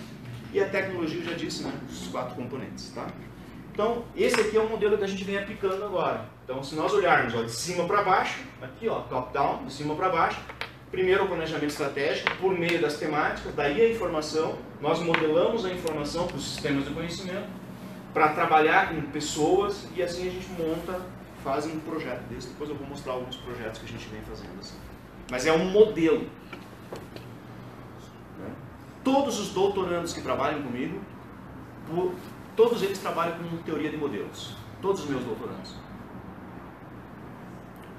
E a tecnologia, eu já disse, né? Os 4 componentes. Tá? Então, esse aqui é o modelo que a gente vem aplicando agora. Então, se nós olharmos, ó, de cima para baixo, aqui, ó, top-down, de cima para baixo, primeiro o planejamento estratégico, por meio das temáticas, daí a informação, nós modelamos a informação para os sistemas de conhecimento, para trabalhar com pessoas, e assim a gente monta, faz um projeto desse. Depois eu vou mostrar alguns projetos que a gente vem fazendo assim. Mas é um modelo. Né? Todos os doutorandos que trabalham comigo, todos eles trabalham com teoria de modelos. Todos os meus doutorandos.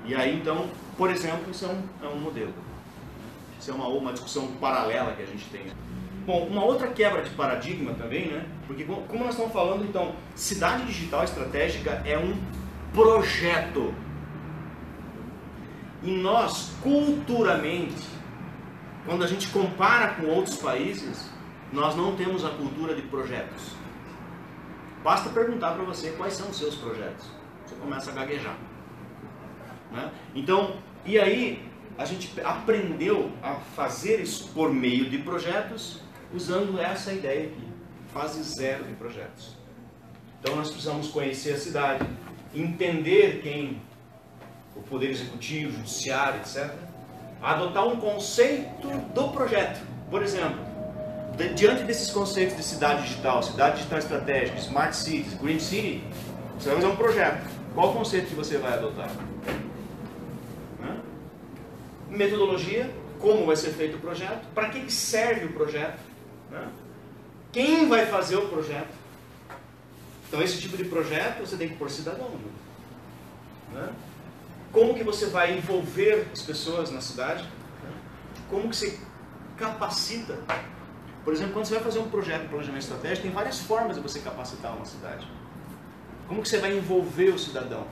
E aí, então, por exemplo, isso é um modelo. Isso é uma discussão paralela que a gente tem. Bom, uma outra quebra de paradigma também, né? Porque como nós estamos falando, então, cidade digital estratégica é um projeto. E nós, culturalmente, quando a gente compara com outros países, nós não temos a cultura de projetos. Basta perguntar para você quais são os seus projetos. Você começa a gaguejar. Né? Então, e aí a gente aprendeu a fazer isso por meio de projetos, usando essa ideia aqui, fase 0 de projetos. Então nós precisamos conhecer a cidade, entender quem, o poder executivo, judiciário, etc. Adotar um conceito do projeto. Por exemplo, diante desses conceitos de cidade digital estratégica, smart cities, green city, você vai fazer um projeto. Qual o conceito que você vai adotar? Metodologia, como vai ser feito o projeto, para que serve o projeto, né? Quem vai fazer o projeto? Então esse tipo de projeto você tem que pôr cidadão, né? Como que você vai envolver as pessoas na cidade? Como que você capacita? Por exemplo, quando você vai fazer um projeto de planejamento estratégico, tem várias formas de você capacitar uma cidade. Como que você vai envolver o cidadão?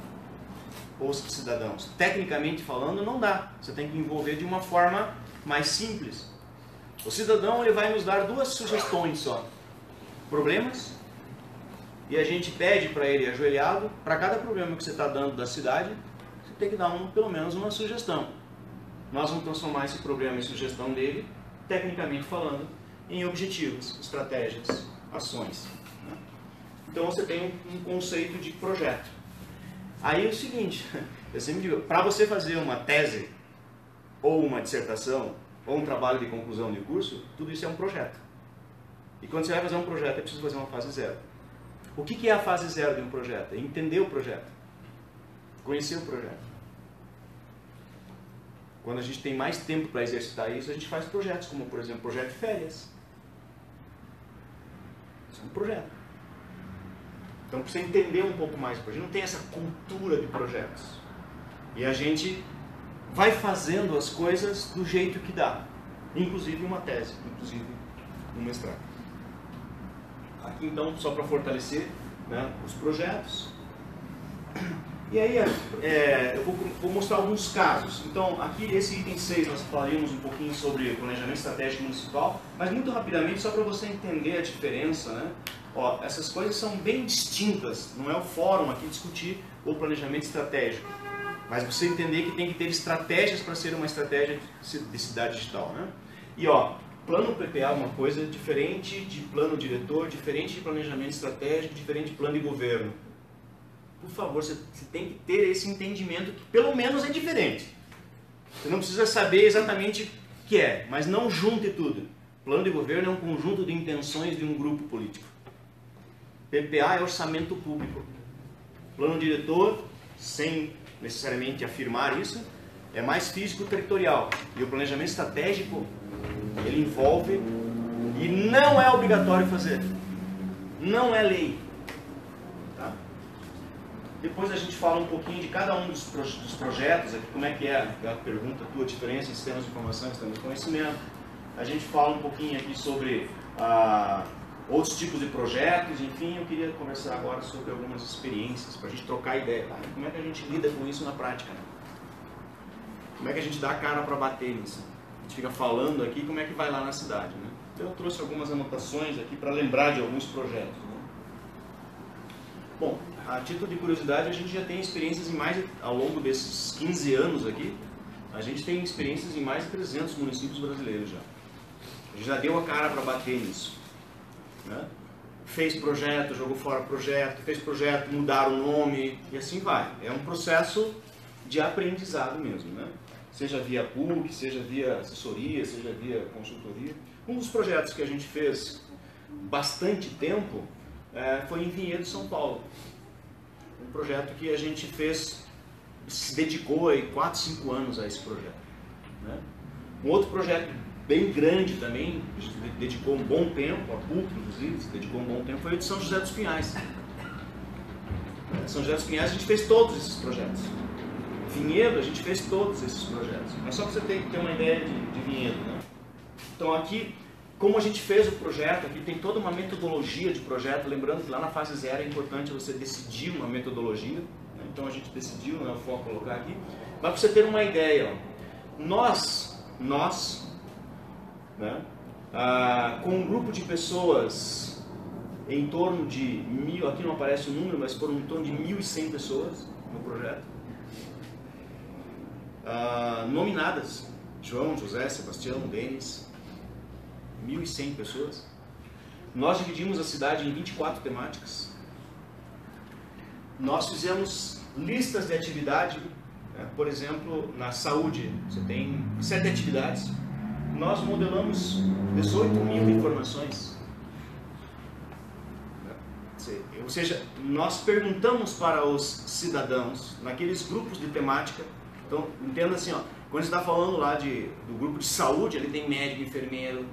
Ou os cidadãos? Tecnicamente falando, não dá. Você tem que envolver de uma forma mais simples. O cidadão ele vai nos dar duas sugestões só. Problemas. E a gente pede para ele ajoelhado, para cada problema que você está dando da cidade, você tem que dar pelo menos uma sugestão. Nós vamos transformar esse problema em sugestão dele, tecnicamente falando, em objetivos, estratégias, ações. Né? Então você tem um conceito de projeto. Aí é o seguinte, eu sempre digo, para você fazer uma tese, ou uma dissertação, ou um trabalho de conclusão de curso, tudo isso é um projeto. E quando você vai fazer um projeto, é preciso fazer uma fase zero. O que é a fase zero de um projeto? É entender o projeto. Conhecer o projeto. Quando a gente tem mais tempo para exercitar isso, a gente faz projetos, como por exemplo, projeto de férias. Isso é um projeto. Então, para você entender um pouco mais, a gente não tem essa cultura de projetos. E a gente vai fazendo as coisas do jeito que dá. Inclusive uma tese, inclusive um mestrado. Aqui então, só para fortalecer, né, os projetos. E aí eu vou mostrar alguns casos. Então, aqui esse item 6 nós falaremos um pouquinho sobre planejamento estratégico municipal, mas muito rapidamente, só para você entender a diferença, né? Ó, essas coisas são bem distintas, não é o fórum aqui discutir o planejamento estratégico, mas você entender que tem que ter estratégias para ser uma estratégia de cidade digital, né? E ó, plano PPA é uma coisa diferente de plano diretor, diferente de planejamento estratégico, diferente de plano de governo. Por favor, você tem que ter esse entendimento que pelo menos é diferente. Você não precisa saber exatamente o que é, mas não junte tudo. Plano de governo é um conjunto de intenções de um grupo político. PPA é orçamento público. Plano diretor, sem necessariamente afirmar isso, é mais físico-territorial. E o planejamento estratégico, ele envolve e não é obrigatório fazer. Não é lei. Tá? Depois a gente fala um pouquinho de cada um dos projetos, aqui, como é que é a pergunta, a tua diferença em sistemas de informação e sistemas de conhecimento. A gente fala um pouquinho aqui sobre outros tipos de projetos, enfim, eu queria conversar agora sobre algumas experiências, para a gente trocar ideia. Tá? Como é que a gente lida com isso na prática? Né? Como é que a gente dá a cara para bater nisso? A gente fica falando aqui, como é que vai lá na cidade? Né? Eu trouxe algumas anotações aqui para lembrar de alguns projetos. Né? Bom, a título de curiosidade, a gente já tem experiências em mais, ao longo desses 15 anos aqui, a gente tem experiências em mais de 300 municípios brasileiros já. A gente já deu a cara para bater nisso. Né? Fez projeto, jogou fora projeto, fez projeto, mudaram o nome e assim vai. É um processo de aprendizado mesmo, né? Seja via PUC, seja via assessoria, seja via consultoria. Um dos projetos que a gente fez bastante tempo foi em Vinhedo, São Paulo. Um projeto que a gente fez, se dedicou aí 4, 5 anos a esse projeto. Né? Um outro projeto bem grande também, dedicou um bom tempo, a PUC inclusive, se dedicou um bom tempo, foi o de São José dos Pinhais. São José dos Pinhais a gente fez todos esses projetos. Vinhedo a gente fez todos esses projetos. Mas só para você ter uma ideia de Vinhedo. Né? Então aqui, como a gente fez o projeto, aqui tem toda uma metodologia de projeto, lembrando que lá na fase 0 é importante você decidir uma metodologia. Né? Então a gente decidiu, não é o foco colocar aqui. Mas para você ter uma ideia, ó, nós né, com um grupo de pessoas em torno de 1.000, aqui não aparece o número, mas foram em torno de 1.100 pessoas no projeto, nominadas, João, José, Sebastião, Denis, 1.100 pessoas. Nós dividimos a cidade em 24 temáticas. Nós fizemos listas de atividade, né, por exemplo, na saúde, você tem 7 atividades. Nós modelamos 18.000 informações. Ou seja, nós perguntamos para os cidadãos, naqueles grupos de temática. Então, entenda assim, ó, quando você está falando lá do grupo de saúde, ali tem médico, enfermeiro,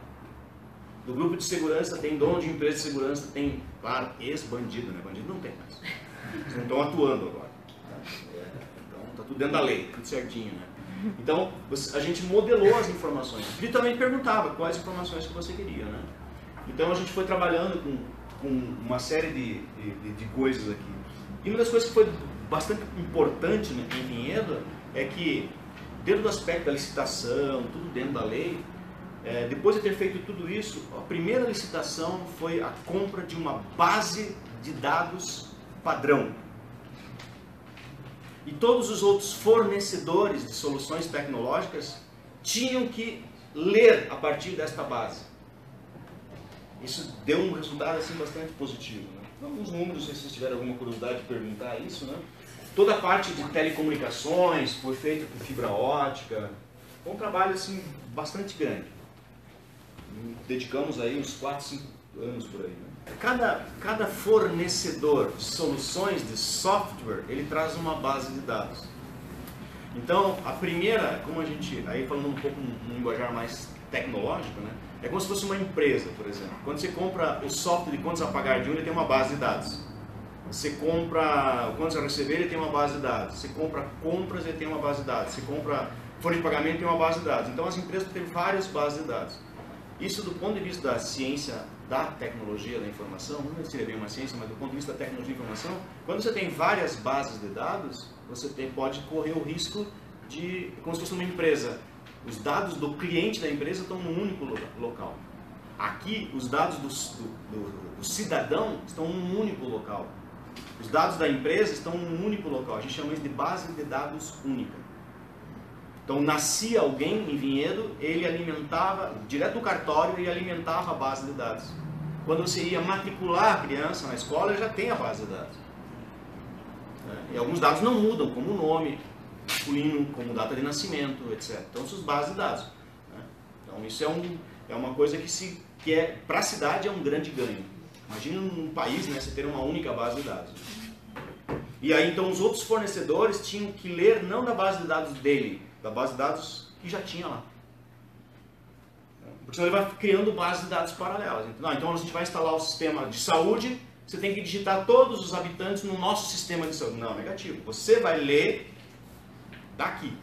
Do grupo de segurança tem dono de empresa de segurança, tem, claro, ex-bandido, né? Bandido não tem mais. Eles não estão atuando agora. Então está tudo dentro da lei, tudo certinho, né? Então a gente modelou as informações e também perguntava quais informações que você queria, né? Então a gente foi trabalhando com uma série de coisas aqui. E uma das coisas que foi bastante importante, né, em Vinhedo é que, dentro do aspecto da licitação, tudo dentro da lei, depois de ter feito tudo isso, a primeira licitação foi a compra de uma base de dados padrão. E todos os outros fornecedores de soluções tecnológicas tinham que ler a partir desta base. Isso deu um resultado assim, bastante positivo, né? Alguns números, se vocês tiverem alguma curiosidade de perguntar isso, né? Toda a parte de telecomunicações foi feita com fibra ótica. Foi um trabalho assim, bastante grande. Dedicamos aí uns 4, 5 anos por aí, né? Cada fornecedor de soluções de software, ele traz uma base de dados. Então, a primeira, como a gente, aí falando um pouco num linguajar mais tecnológico, né? É como se fosse uma empresa, por exemplo. Quando você compra o software de contas a pagar de um, ele tem uma base de dados. Você compra o contas a receber, ele tem uma base de dados. Você compra compras, ele tem uma base de dados. Você compra folha de pagamento, tem uma base de dados. Então, as empresas têm várias bases de dados. Isso, do ponto de vista da ciência, da tecnologia, da informação, não seria bem uma ciência, mas do ponto de vista da tecnologia e informação, quando você tem várias bases de dados, você pode correr o risco de, como se fosse uma empresa, os dados do cliente da empresa estão num único local. Aqui, os dados do cidadão estão num único local. Os dados da empresa estão num único local. A gente chama isso de base de dados única. Então, nascia alguém em Vinhedo, ele alimentava, direto do cartório, ele alimentava a base de dados. Quando você ia matricular a criança na escola, já tem a base de dados. E alguns dados não mudam, como o nome, masculino, como data de nascimento, etc. Então, são as bases de dados. Então, isso é uma coisa que para a cidade é um grande ganho. Imagina num país, né, você ter uma única base de dados. E aí, então, os outros fornecedores tinham que ler não da base de dados dele, da base de dados que já tinha lá. Porque senão ele vai criando base de dados paralelas. Então a gente vai instalar o sistema de saúde, você tem que digitar todos os habitantes no nosso sistema de saúde. Não, negativo. Você vai ler daqui.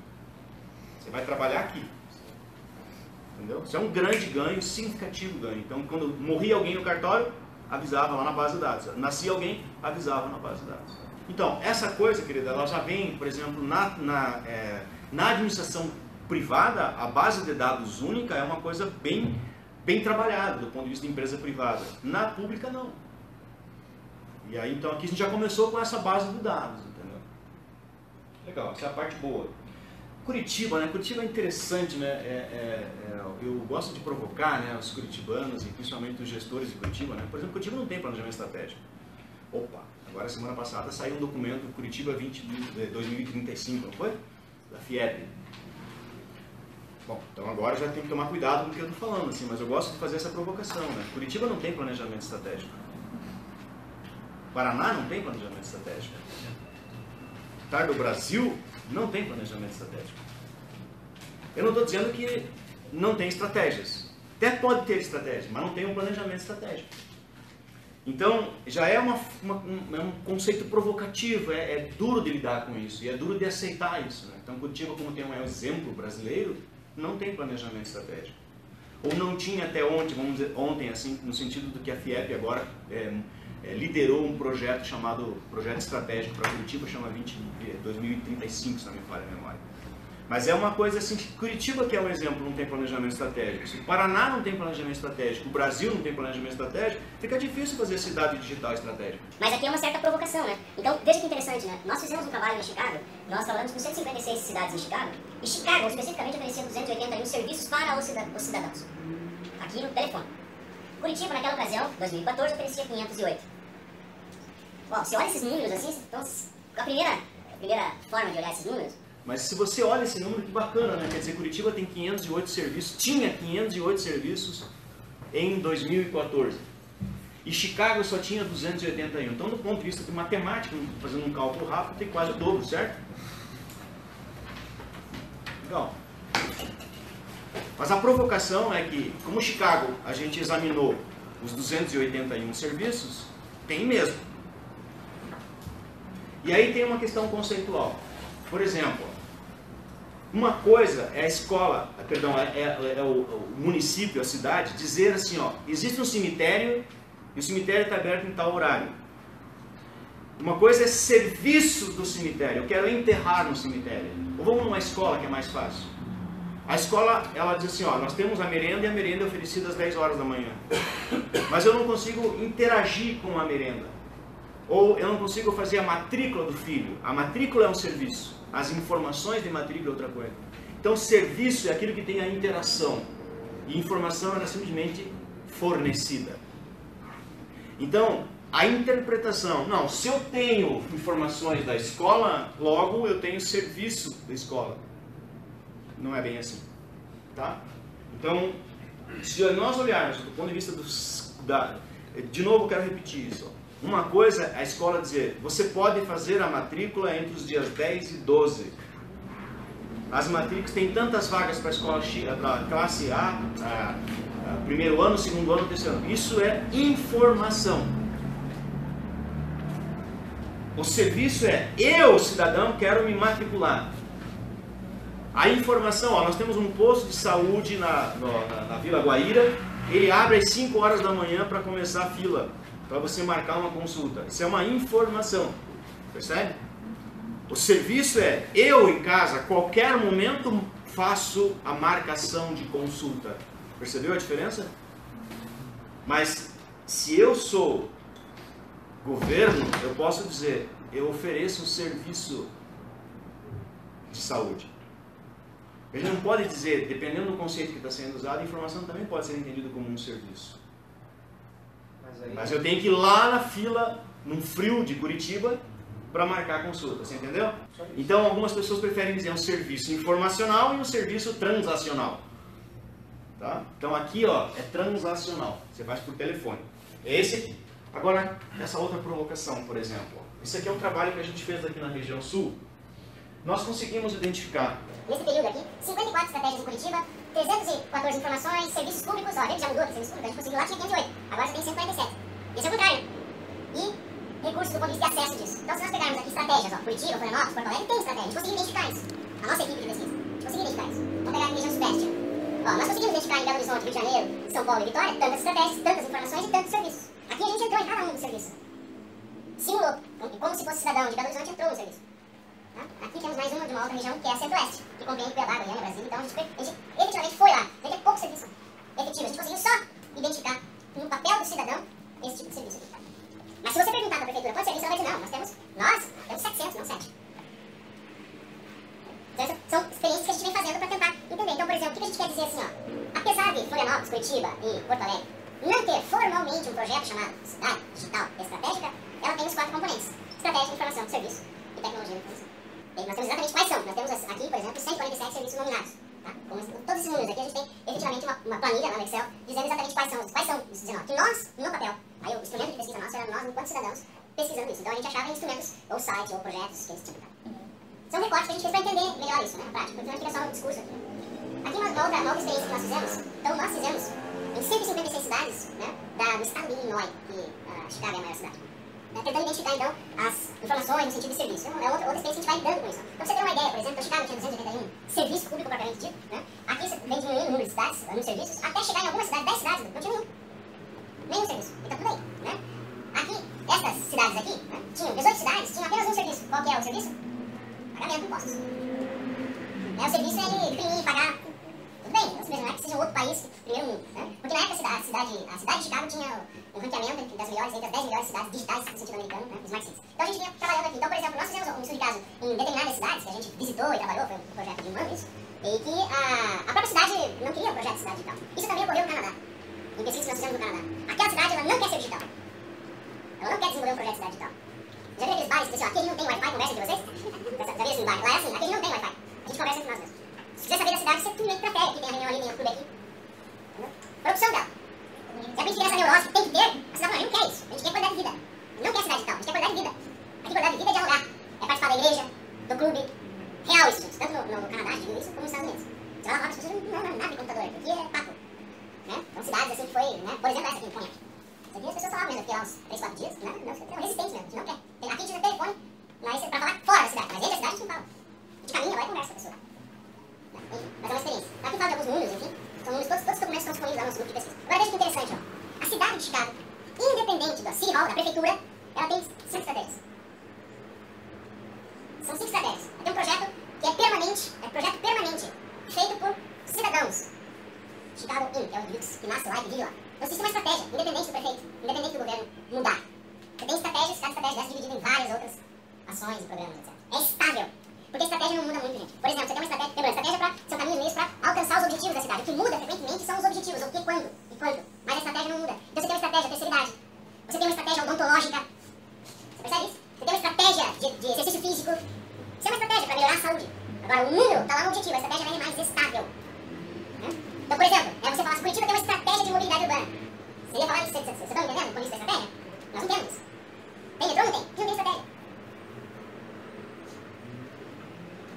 Você vai trabalhar aqui. Entendeu? Isso é um grande ganho, significativo ganho. Então, quando morria alguém no cartório, avisava lá na base de dados. Nascia alguém, avisava na base de dados. Então, essa coisa, querida, ela já vem, por exemplo, na administração privada, a base de dados única é uma coisa bem trabalhada do ponto de vista de empresa privada. Na pública, não. E aí, então, aqui a gente já começou com essa base de dados, entendeu? Legal, essa é a parte boa. Curitiba, né? Curitiba é interessante, né? Eu gosto de provocar, né, os curitibanos e principalmente os gestores de Curitiba, né? Por exemplo, Curitiba não tem planejamento estratégico. Opa, agora semana passada saiu um documento Curitiba 2035, não foi? Da FIEP. Bom, então agora já tem que tomar cuidado com o que eu estou falando, assim, mas eu gosto de fazer essa provocação, né? Curitiba não tem planejamento estratégico. Paraná não tem planejamento estratégico. Do Brasil não tem planejamento estratégico. Eu não estou dizendo que não tem estratégias. Até pode ter estratégia, mas não tem um planejamento estratégico. Então, já é um conceito provocativo, é duro de lidar com isso, e é duro de aceitar isso, né? Então, Curitiba, como tem um exemplo brasileiro, não tem planejamento estratégico. Ou não tinha até ontem, vamos dizer, ontem, assim, no sentido do que a FIEP agora liderou um projeto chamado Projeto Estratégico para Curitiba, chama 2035, se não me falha a memória. Mas é uma coisa assim, que Curitiba, que é um exemplo, não tem planejamento estratégico. Se o Paraná não tem planejamento estratégico, o Brasil não tem planejamento estratégico, fica difícil fazer cidade digital estratégica. Mas aqui é uma certa provocação, né? Então, veja que interessante, né? Nós fizemos um trabalho em Chicago, nós trabalhamos com 156 cidades em Chicago, e Chicago, especificamente, oferecia 281 serviços para os cidadãos, aqui no telefone. Curitiba, naquela ocasião, 2014, oferecia 508. Bom, você olha esses números assim, então, a primeira forma de olhar esses números. Mas se você olha esse número, que bacana, né? Quer dizer, Curitiba tem 508 serviços, tinha 508 serviços em 2014. E Chicago só tinha 281. Então, do ponto de vista de matemática, fazendo um cálculo rápido, tem quase o dobro, certo? Legal. Mas a provocação é que, como Chicago a gente examinou os 281 serviços, tem mesmo. E aí tem uma questão conceitual. Por exemplo, uma coisa é a escola, perdão, é o município, a cidade, dizer assim, ó, existe um cemitério e o cemitério está aberto em tal horário. Uma coisa é serviço do cemitério, eu quero enterrar no cemitério. Ou vamos numa escola que é mais fácil. A escola, ela diz assim, ó, nós temos a merenda e a merenda é oferecida às 10 horas da manhã. Mas eu não consigo interagir com a merenda. Ou eu não consigo fazer a matrícula do filho. A matrícula é um serviço. As informações de matrícula é outra coisa. Então, serviço é aquilo que tem a interação. E informação ela é simplesmente fornecida. Então, a interpretação, não, se eu tenho informações da escola, logo eu tenho serviço da escola. Não é bem assim, tá? Então, se nós olharmos do ponto de vista de novo, eu quero repetir isso. Uma coisa é a escola dizer, você pode fazer a matrícula entre os dias 10 e 12. As matrículas têm tantas vagas para a escola, para classe A, primeiro ano, segundo ano, terceiro ano. Isso é informação. O serviço é, eu, cidadão, quero me matricular. A informação, ó, nós temos um posto de saúde na Vila Guaíra, ele abre às 5 horas da manhã para começar a fila, para você marcar uma consulta. Isso é uma informação, percebe? O serviço é, eu em casa, a qualquer momento, faço a marcação de consulta. Percebeu a diferença? Mas, se eu sou governo, eu posso dizer, eu ofereço um serviço de saúde. Ele não pode dizer, dependendo do conceito que está sendo usado, a informação também pode ser entendida como um serviço. Mas eu tenho que ir lá na fila, num frio de Curitiba, para marcar a consulta, você entendeu? Então algumas pessoas preferem dizer um serviço informacional e um serviço transacional. Tá? Então aqui, ó, é transacional, você faz por telefone. É esse aqui. Agora, essa outra provocação, por exemplo. Isso aqui é um trabalho que a gente fez aqui na região sul. Nós conseguimos identificar... Nesse período aqui, 54 estratégias em Curitiba, 314 informações, serviços públicos, ó, a gente já mudou de serviços públicos, a gente conseguiu lá, tinha 508, agora você tem 147. Esse é o contrário. E recursos do ponto de vista de acesso disso. Então, se nós pegarmos aqui estratégias, ó, Curitiba, Florianópolis, Porto Alegre, tem estratégia, a gente conseguiu identificar isso. A nossa equipe de pesquisa, a gente conseguiu identificar isso. Vamos pegar aqui a região sudeste. Ó, nós conseguimos identificar em Belo Horizonte, Rio de Janeiro, São Paulo e Vitória, tantas estratégias, tantas informações e tantos serviços. Aqui a gente entrou em cada um dos serviços. Simulou, como se fosse cidadão de Belo Horizonte, entrou no serviço. Tá? Aqui temos mais uma de uma outra região, que é a Centro-Oeste, que compreende Cuiabá, Goiânia, Brasília. Então a gente efetivamente foi lá. Veja que é pouco serviço efetivo. A gente conseguiu só identificar no papel do cidadão esse tipo de serviço aqui. Mas se você perguntar para a prefeitura quanto serviço, ela vai dizer, não, nós temos 700, não 7. Então são experiências que a gente vem fazendo para tentar entender. Então, por exemplo, o que a gente quer dizer assim, ó, apesar de Florianópolis, Curitiba e Porto Alegre não ter formalmente um projeto chamado Cidade Digital Estratégica, ela tem os 4 componentes: estratégia, informação, serviço e tecnologia da informação. E nós temos exatamente quais são. Nós temos aqui, por exemplo, 147 serviços nominados. Tá? Com todos esses números aqui, a gente tem efetivamente uma planilha lá no Excel dizendo exatamente quais são esses 19. Que nós, no papel, aí o instrumento de pesquisa nosso era nós, enquanto cidadãos, pesquisando isso. Então a gente achava instrumentos, ou sites, ou projetos que eles tinham. São recortes que a gente fez para entender melhor isso, né, na prática, porque não fica só um discurso aqui. Aqui uma outra experiência que nós fizemos. Então nós fizemos em 156 cidades, né, do estado de Illinois, que Chicago é a maior cidade. Tentando identificar, então, as informações no sentido de serviço. É outra experiência que a gente vai dando com isso. Então, pra você ter uma ideia, por exemplo, a Chicago tinha 281 serviço público propriamente dito, né? Aqui vem diminuindo o número de cidades, nos serviços, até chegar em algumas cidades, 10 cidades, não tinha nenhum serviço. E tá tudo aí, né? Aqui, essas cidades aqui, né, tinham 18 cidades, tinham apenas um serviço. Qual que é o serviço? Pagamento de impostos. O serviço é ele imprimir, pagar. Tudo bem, não é que seja outro país, primeiro mundo, né? Porque na época a cidade de Chicago tinha um ranqueamento entre as 10 melhores cidades digitais no sentido americano, né? Smart Cities. Então a gente vinha trabalhando aqui. Então, por exemplo, nós fizemos um estudo de caso em determinadas cidades, que a gente visitou e trabalhou, foi um projeto de um ano isso, e que a própria cidade não queria um projeto de cidade digital. Isso também ocorreu no Canadá, em pesquisas que nós fizemos no Canadá. Aquela cidade, ela não quer ser digital. Ela não quer desenvolver um projeto de cidade digital. Já viu aqueles bares que dizem, aquele não tem Wi-Fi, conversa entre vocês? Já viu assim, bar? Lá é assim, aquele não tem Wi-Fi. A gente conversa entre nós mesmos. Se quiser saber da cidade, você simplesmente prefere. Aqui tem a reunião ali, tem o clube aqui. Entendeu? Por opção dela. Se a gente tiver essa neurose que tem que ter, a cidade não quer isso. A gente quer qualidade de vida. Não quer cidade digital, a gente quer qualidade de vida. Aqui qualidade de vida é dialogar. É participar da igreja, do clube. Real isso, gente. Tanto no Canadá, digo isso, como nos Estados Unidos. Você vai lá, as pessoas não nada de computador aqui. ela tem 5 estratégias. São 5 estratégias. Tem um projeto que é permanente, projeto permanente, feito por cidadãos. Chicago Inc., é o indivíduo que nasce lá e vive lá. Então existe uma estratégia, independente do prefeito, independente do governo mudar. Você tem estratégias, cada estratégia dessa dividida em várias outras ações e programas, etc. É estável. Porque a estratégia não muda muito, gente. Por exemplo, você tem uma estratégia são caminhos e meios para alcançar os objetivos da cidade. O que muda frequentemente são os objetivos, o que, quando e quanto. Mas a estratégia não muda. Então você tem uma estratégia, terceira idade. Você tem uma estratégia odontológica. Você percebe isso? Você tem uma estratégia de exercício físico. Isso é uma estratégia para melhorar a saúde. Agora, o número está lá no objetivo, a estratégia é mais estável. Né? Então, por exemplo, você fala assim, Curitiba tem uma estratégia de mobilidade urbana. Você ia falar disso, vocês estão entendendo com isso da estratégia? Nós não temos. Tem metrô ou não tem? Aqui não tem estratégia.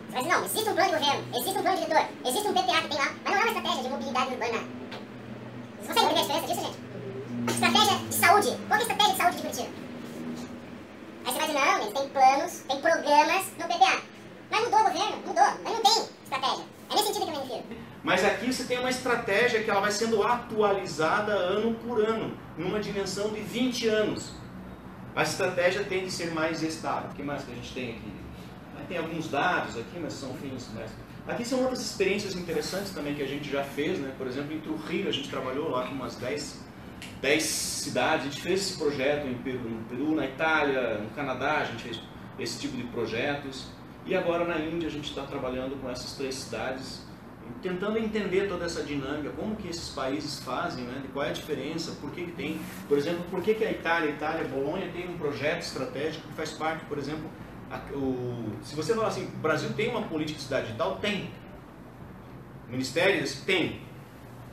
Você vai dizer, não, existe um plano de governo, existe um plano diretor, existe um PTA que tem lá, mas não é uma estratégia de mobilidade urbana. Vocês conseguem entender a diferença disso, gente? Estratégia de saúde. Qual é a estratégia de saúde de Curitiba? Aí você vai dizer, não, tem planos, tem programas no PTA. Mas mudou o governo, mudou, mas não tem estratégia. É nesse sentido que eu me refiro. Mas aqui você tem uma estratégia que ela vai sendo atualizada ano por ano, numa dimensão de 20 anos. A estratégia tem de ser mais estável. O que mais que a gente tem aqui? Tem alguns dados aqui, mas são fins. Aqui são outras experiências interessantes também que a gente já fez, né? Por exemplo, em Trujillo a gente trabalhou lá com umas 10 cidades. A gente fez esse projeto no Peru, na Itália, no Canadá, a gente fez esse tipo de projetos. E agora na Índia a gente está trabalhando com essas 3 cidades, tentando entender toda essa dinâmica, como que esses países fazem, né? Qual é a diferença, por que tem, por exemplo, por que a Itália, Bolonha tem um projeto estratégico que faz parte, por exemplo, se você falar assim, o Brasil tem uma política de cidade digital? Tem. Ministérios? Tem.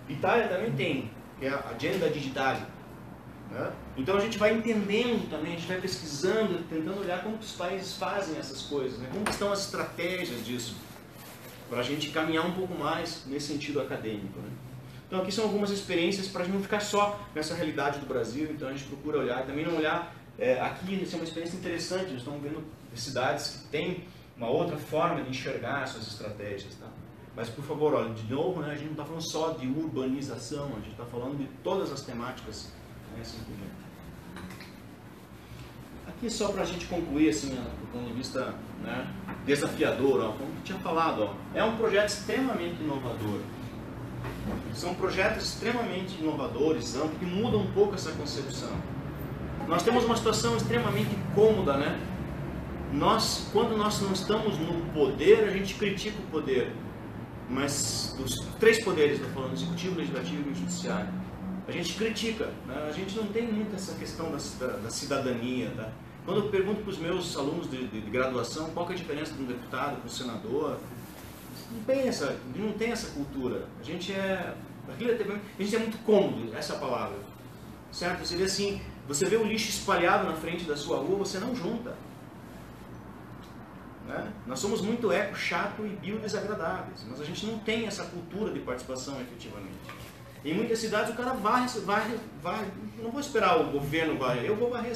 Itália também tem, que é a Agenda Digital. Né? Então a gente vai entendendo também, a gente vai pesquisando, tentando olhar como que os países fazem essas coisas, né? Como estão as estratégias disso, para a gente caminhar um pouco mais nesse sentido acadêmico. Né? Então aqui são algumas experiências para a gente não ficar só nessa realidade do Brasil, então a gente procura olhar, e também não olhar, aqui isso é uma experiência interessante, nós estamos vendo cidades que têm uma outra forma de enxergar suas estratégias. Tá? Mas por favor, olha, de novo, né, a gente não está falando só de urbanização, a gente está falando de todas as temáticas. Né, assim, aqui só para a gente concluir, assim, do ponto de vista, né, desafiador, ó, como eu tinha falado, ó, é um projeto extremamente inovador. São projetos extremamente inovadores, que mudam um pouco essa concepção. Nós temos uma situação extremamente cômoda, né? Quando nós não estamos no poder, a gente critica o poder. Mas dos 3 poderes, estou falando, executivo, legislativo e judiciário, a gente critica. Né? A gente não tem muito essa questão da cidadania. Tá? Quando eu pergunto para os meus alunos de graduação qual que é a diferença de um deputado para um senador, não tem essa cultura. A gente é muito cômodo, essa é a palavra. Certo? Você vê assim, você vê o lixo espalhado na frente da sua rua, você não junta. Né? Nós somos muito eco, chato e biodesagradáveis, mas a gente não tem essa cultura de participação efetivamente. Em muitas cidades o cara varre, não vou esperar o governo varrer, eu vou varrer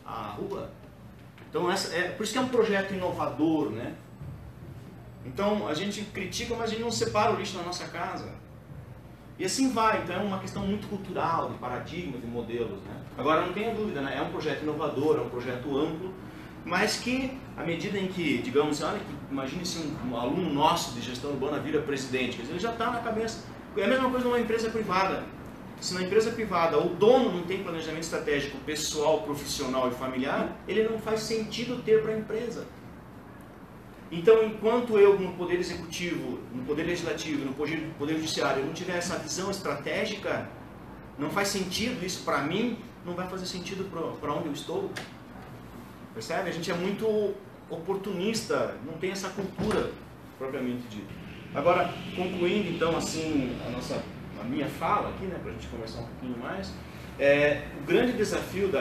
a rua. Então por isso que é um projeto inovador, né? Então a gente critica, mas a gente não separa o lixo na nossa casa. E assim vai, então é uma questão muito cultural, de paradigma, de modelos. Né? Agora não tenha dúvida, né? É um projeto inovador, é um projeto amplo, mas que, à medida em que, digamos, olha, imagine se um aluno nosso de gestão urbana vira presidente, quer dizer, ele já está na cabeça. É a mesma coisa numa empresa privada. Se na empresa privada o dono não tem planejamento estratégico pessoal, profissional e familiar, ele não faz sentido ter para a empresa. Então, enquanto eu, no Poder Executivo, no Poder Legislativo, no Poder Judiciário, eu não tiver essa visão estratégica, não faz sentido isso para mim, não vai fazer sentido para onde eu estou. Percebe? A gente é muito oportunista, não tem essa cultura propriamente dita. Agora, concluindo então assim a minha fala aqui, né, para a gente conversar um pouquinho mais, o grande desafio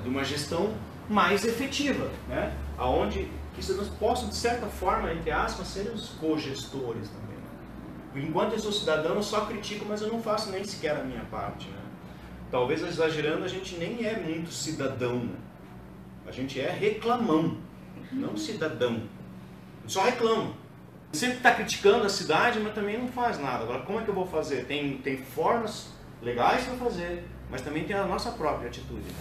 de uma gestão mais efetiva, né, aonde que cidadãos possam, de certa forma, entre aspas, serem os cogestores também. Né? Enquanto eu sou cidadão, eu só critico, mas eu não faço nem sequer a minha parte. Né? Talvez, exagerando, a gente nem é muito cidadão. Né? A gente é reclamão, não cidadão. Só reclama. Sempre está criticando a cidade, mas também não faz nada. Agora, como é que eu vou fazer? Tem formas legais para fazer, mas também tem a nossa própria atitude. Né?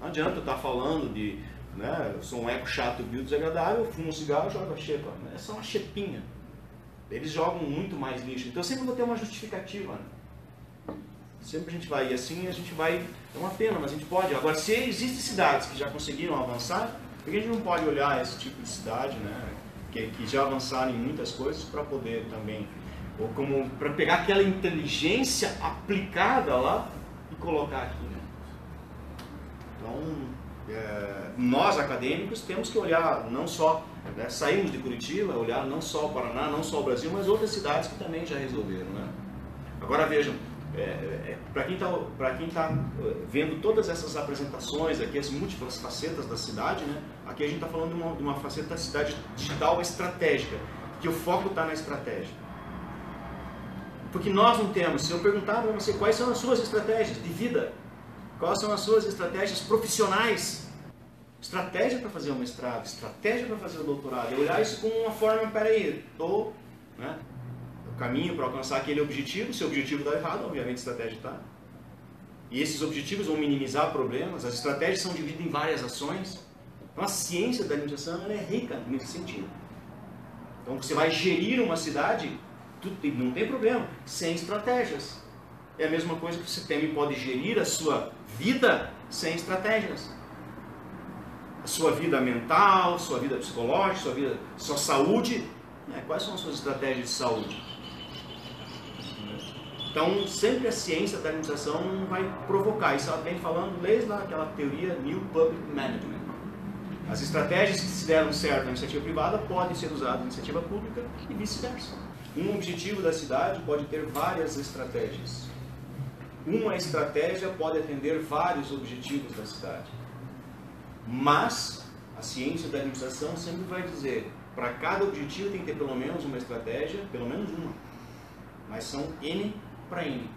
Não adianta eu estar falando de, né, eu sou um eco chato, biodesagradável, eu fumo um cigarro e jogo a xepa. É só uma xepinha. Eles jogam muito mais lixo. Então eu sempre vou ter uma justificativa. Né? Sempre a gente vai, e assim a gente vai, é uma pena, mas a gente pode. Agora, se existem cidades que já conseguiram avançar, por que a gente não pode olhar esse tipo de cidade, né, que já avançaram em muitas coisas para poder também, ou como para pegar aquela inteligência aplicada lá e colocar aqui. Né? Então, nós acadêmicos temos que olhar não só, né, saímos de Curitiba, olhar não só o Paraná, não só o Brasil, mas outras cidades que também já resolveram. Né? Agora vejam, para quem está vendo todas essas apresentações aqui, as múltiplas facetas da cidade, né? Aqui a gente está falando de uma faceta da cidade digital estratégica, que o foco está na estratégia. Porque nós não temos, se eu perguntar para você quais são as suas estratégias de vida, quais são as suas estratégias profissionais, estratégia para fazer o mestrado, estratégia para fazer o doutorado, eu olhar isso como uma forma, peraí, estou, né? Caminho para alcançar aquele objetivo, se o objetivo está errado, obviamente a estratégia está. E esses objetivos vão minimizar problemas, as estratégias são divididas em várias ações. Então a ciência da administração ela é rica nesse sentido. Então você vai gerir uma cidade, não tem problema, sem estratégias. É a mesma coisa que você também pode gerir a sua vida sem estratégias. A sua vida mental, sua vida psicológica, sua saúde. Quais são as suas estratégias de saúde? Então, sempre a ciência da administração vai provocar. Isso ela vem falando desde lá aquela teoria New Public Management. As estratégias que se deram certo na iniciativa privada podem ser usadas na iniciativa pública e vice-versa. Um objetivo da cidade pode ter várias estratégias. Uma estratégia pode atender vários objetivos da cidade. Mas a ciência da administração sempre vai dizer, para cada objetivo tem que ter pelo menos uma estratégia, pelo menos uma. Mas são N para N.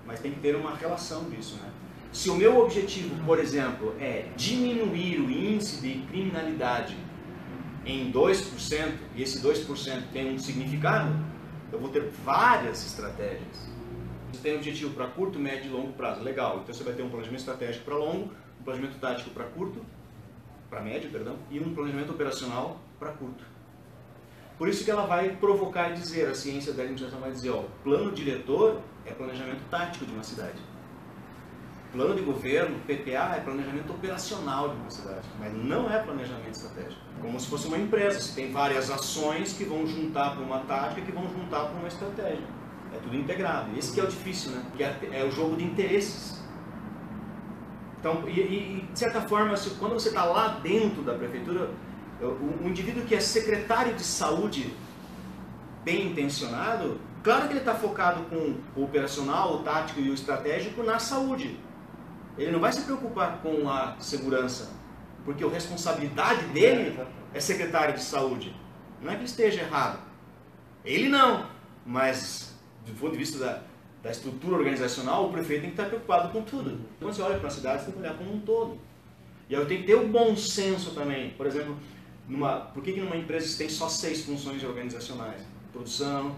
Mas tem que ter uma relação disso, né? Se o meu objetivo, por exemplo, é diminuir o índice de criminalidade em 2%, e esse 2% tem um significado, eu vou ter várias estratégias. Você tem um objetivo para curto, médio e longo prazo, legal. Então você vai ter um planejamento estratégico para longo, um planejamento tático para curto, para médio, perdão, e um planejamento operacional para curto. Por isso que ela vai provocar e dizer, a ciência da administração vai dizer, ó, plano diretor é planejamento tático de uma cidade. Plano de governo, PPA, é planejamento operacional de uma cidade, mas não é planejamento estratégico. Como se fosse uma empresa, você tem várias ações que vão juntar para uma tática que vão juntar para uma estratégia. É tudo integrado. Esse que é o difícil, né? Que é o jogo de interesses. Então, de certa forma, quando você está lá dentro da prefeitura, o indivíduo que é secretário de saúde bem intencionado, claro que ele está focado com o operacional, o tático e o estratégico na saúde. Ele não vai se preocupar com a segurança, porque a responsabilidade dele é secretário de saúde. Não é que ele esteja errado. Ele não, mas do ponto de vista da estrutura organizacional, o prefeito tem que estar preocupado com tudo. Quando você olha para a cidade, você tem que olhar como um todo. E aí eu tenho que ter o bom senso também. Por exemplo, por que numa empresa você tem só 6 funções organizacionais? Produção,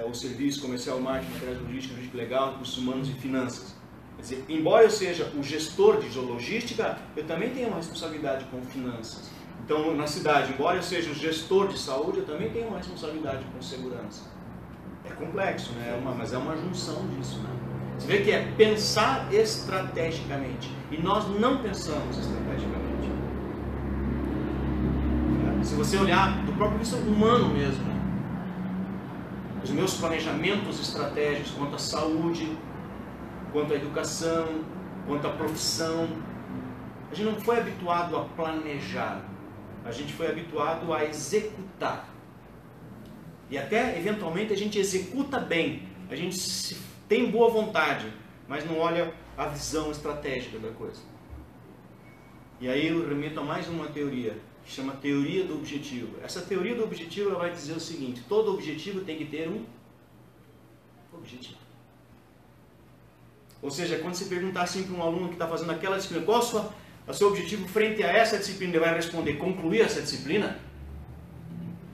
o serviço, comercial, marketing, materiais logística, jurídico legal, recursos humanos e finanças. Quer dizer, embora eu seja o gestor de logística, eu também tenho uma responsabilidade com finanças. Então, na cidade, embora eu seja o gestor de saúde, eu também tenho uma responsabilidade com segurança. É complexo, né? Mas é uma junção disso, né? Você vê que é pensar estrategicamente. E nós não pensamos estrategicamente. Se você olhar do próprio vista humano mesmo, os meus planejamentos estratégicos quanto à saúde, quanto à educação, quanto à profissão, a gente não foi habituado a planejar, a gente foi habituado a executar. E até, eventualmente, a gente executa bem, a gente tem boa vontade, mas não olha a visão estratégica da coisa. E aí eu remito a mais uma teoria, que chama teoria do objetivo. Essa teoria do objetivo ela vai dizer o seguinte: todo objetivo tem que ter um objetivo. Ou seja, quando você perguntar assim para um aluno que está fazendo aquela disciplina, qual é o seu objetivo frente a essa disciplina, ele vai responder, concluir essa disciplina.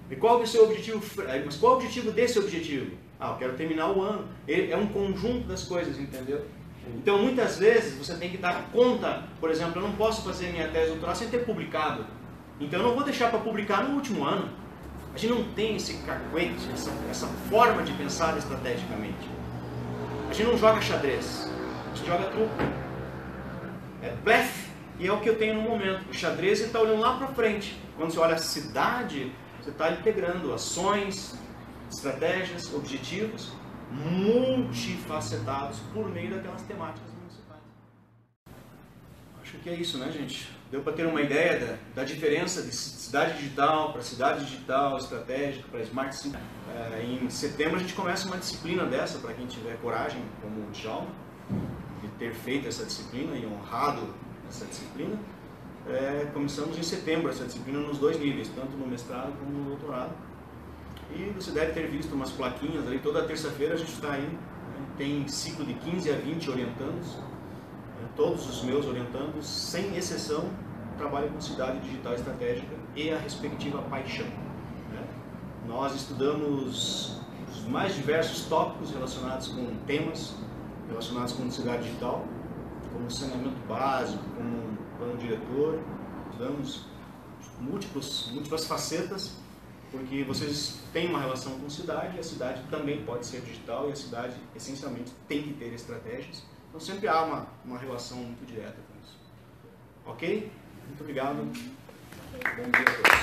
E qual é o seu objetivo? Mas qual é o objetivo desse objetivo? Eu quero terminar o ano. É um conjunto das coisas, entendeu? Então, muitas vezes, você tem que dar conta, por exemplo, eu não posso fazer minha tese doutoral sem ter publicado. Então, eu não vou deixar para publicar no último ano. A gente não tem esse cacuete, essa forma de pensar estrategicamente. A gente não joga xadrez, a gente joga truco. É blefe, e é o que eu tenho no momento. O xadrez está olhando lá para frente. Quando você olha a cidade, você está integrando ações, estratégias, objetivos multifacetados por meio daquelas temáticas municipais. Acho que é isso, né, gente? Deu para ter uma ideia da diferença de cidade digital para cidade digital, estratégica, para Smart City. Em setembro a gente começa uma disciplina dessa, para quem tiver coragem, como o Djalma, de ter feito essa disciplina e honrado essa disciplina. Começamos em setembro essa disciplina nos 2 níveis, tanto no mestrado como no doutorado. E você deve ter visto umas plaquinhas ali, toda terça-feira a gente está aí, né? Tem ciclo de 15 a 20 orientandos. Todos os meus orientandos, sem exceção, trabalham com cidade digital estratégica e a respectiva paixão. Nós estudamos os mais diversos tópicos relacionados com temas, relacionados com cidade digital, como saneamento básico, como plano diretor. Estudamos múltiplas facetas, porque vocês têm uma relação com cidade, e a cidade também pode ser digital, e a cidade, essencialmente, tem que ter estratégias. Então, sempre há uma relação muito direta com isso. Ok? Muito obrigado. Bom dia a todos.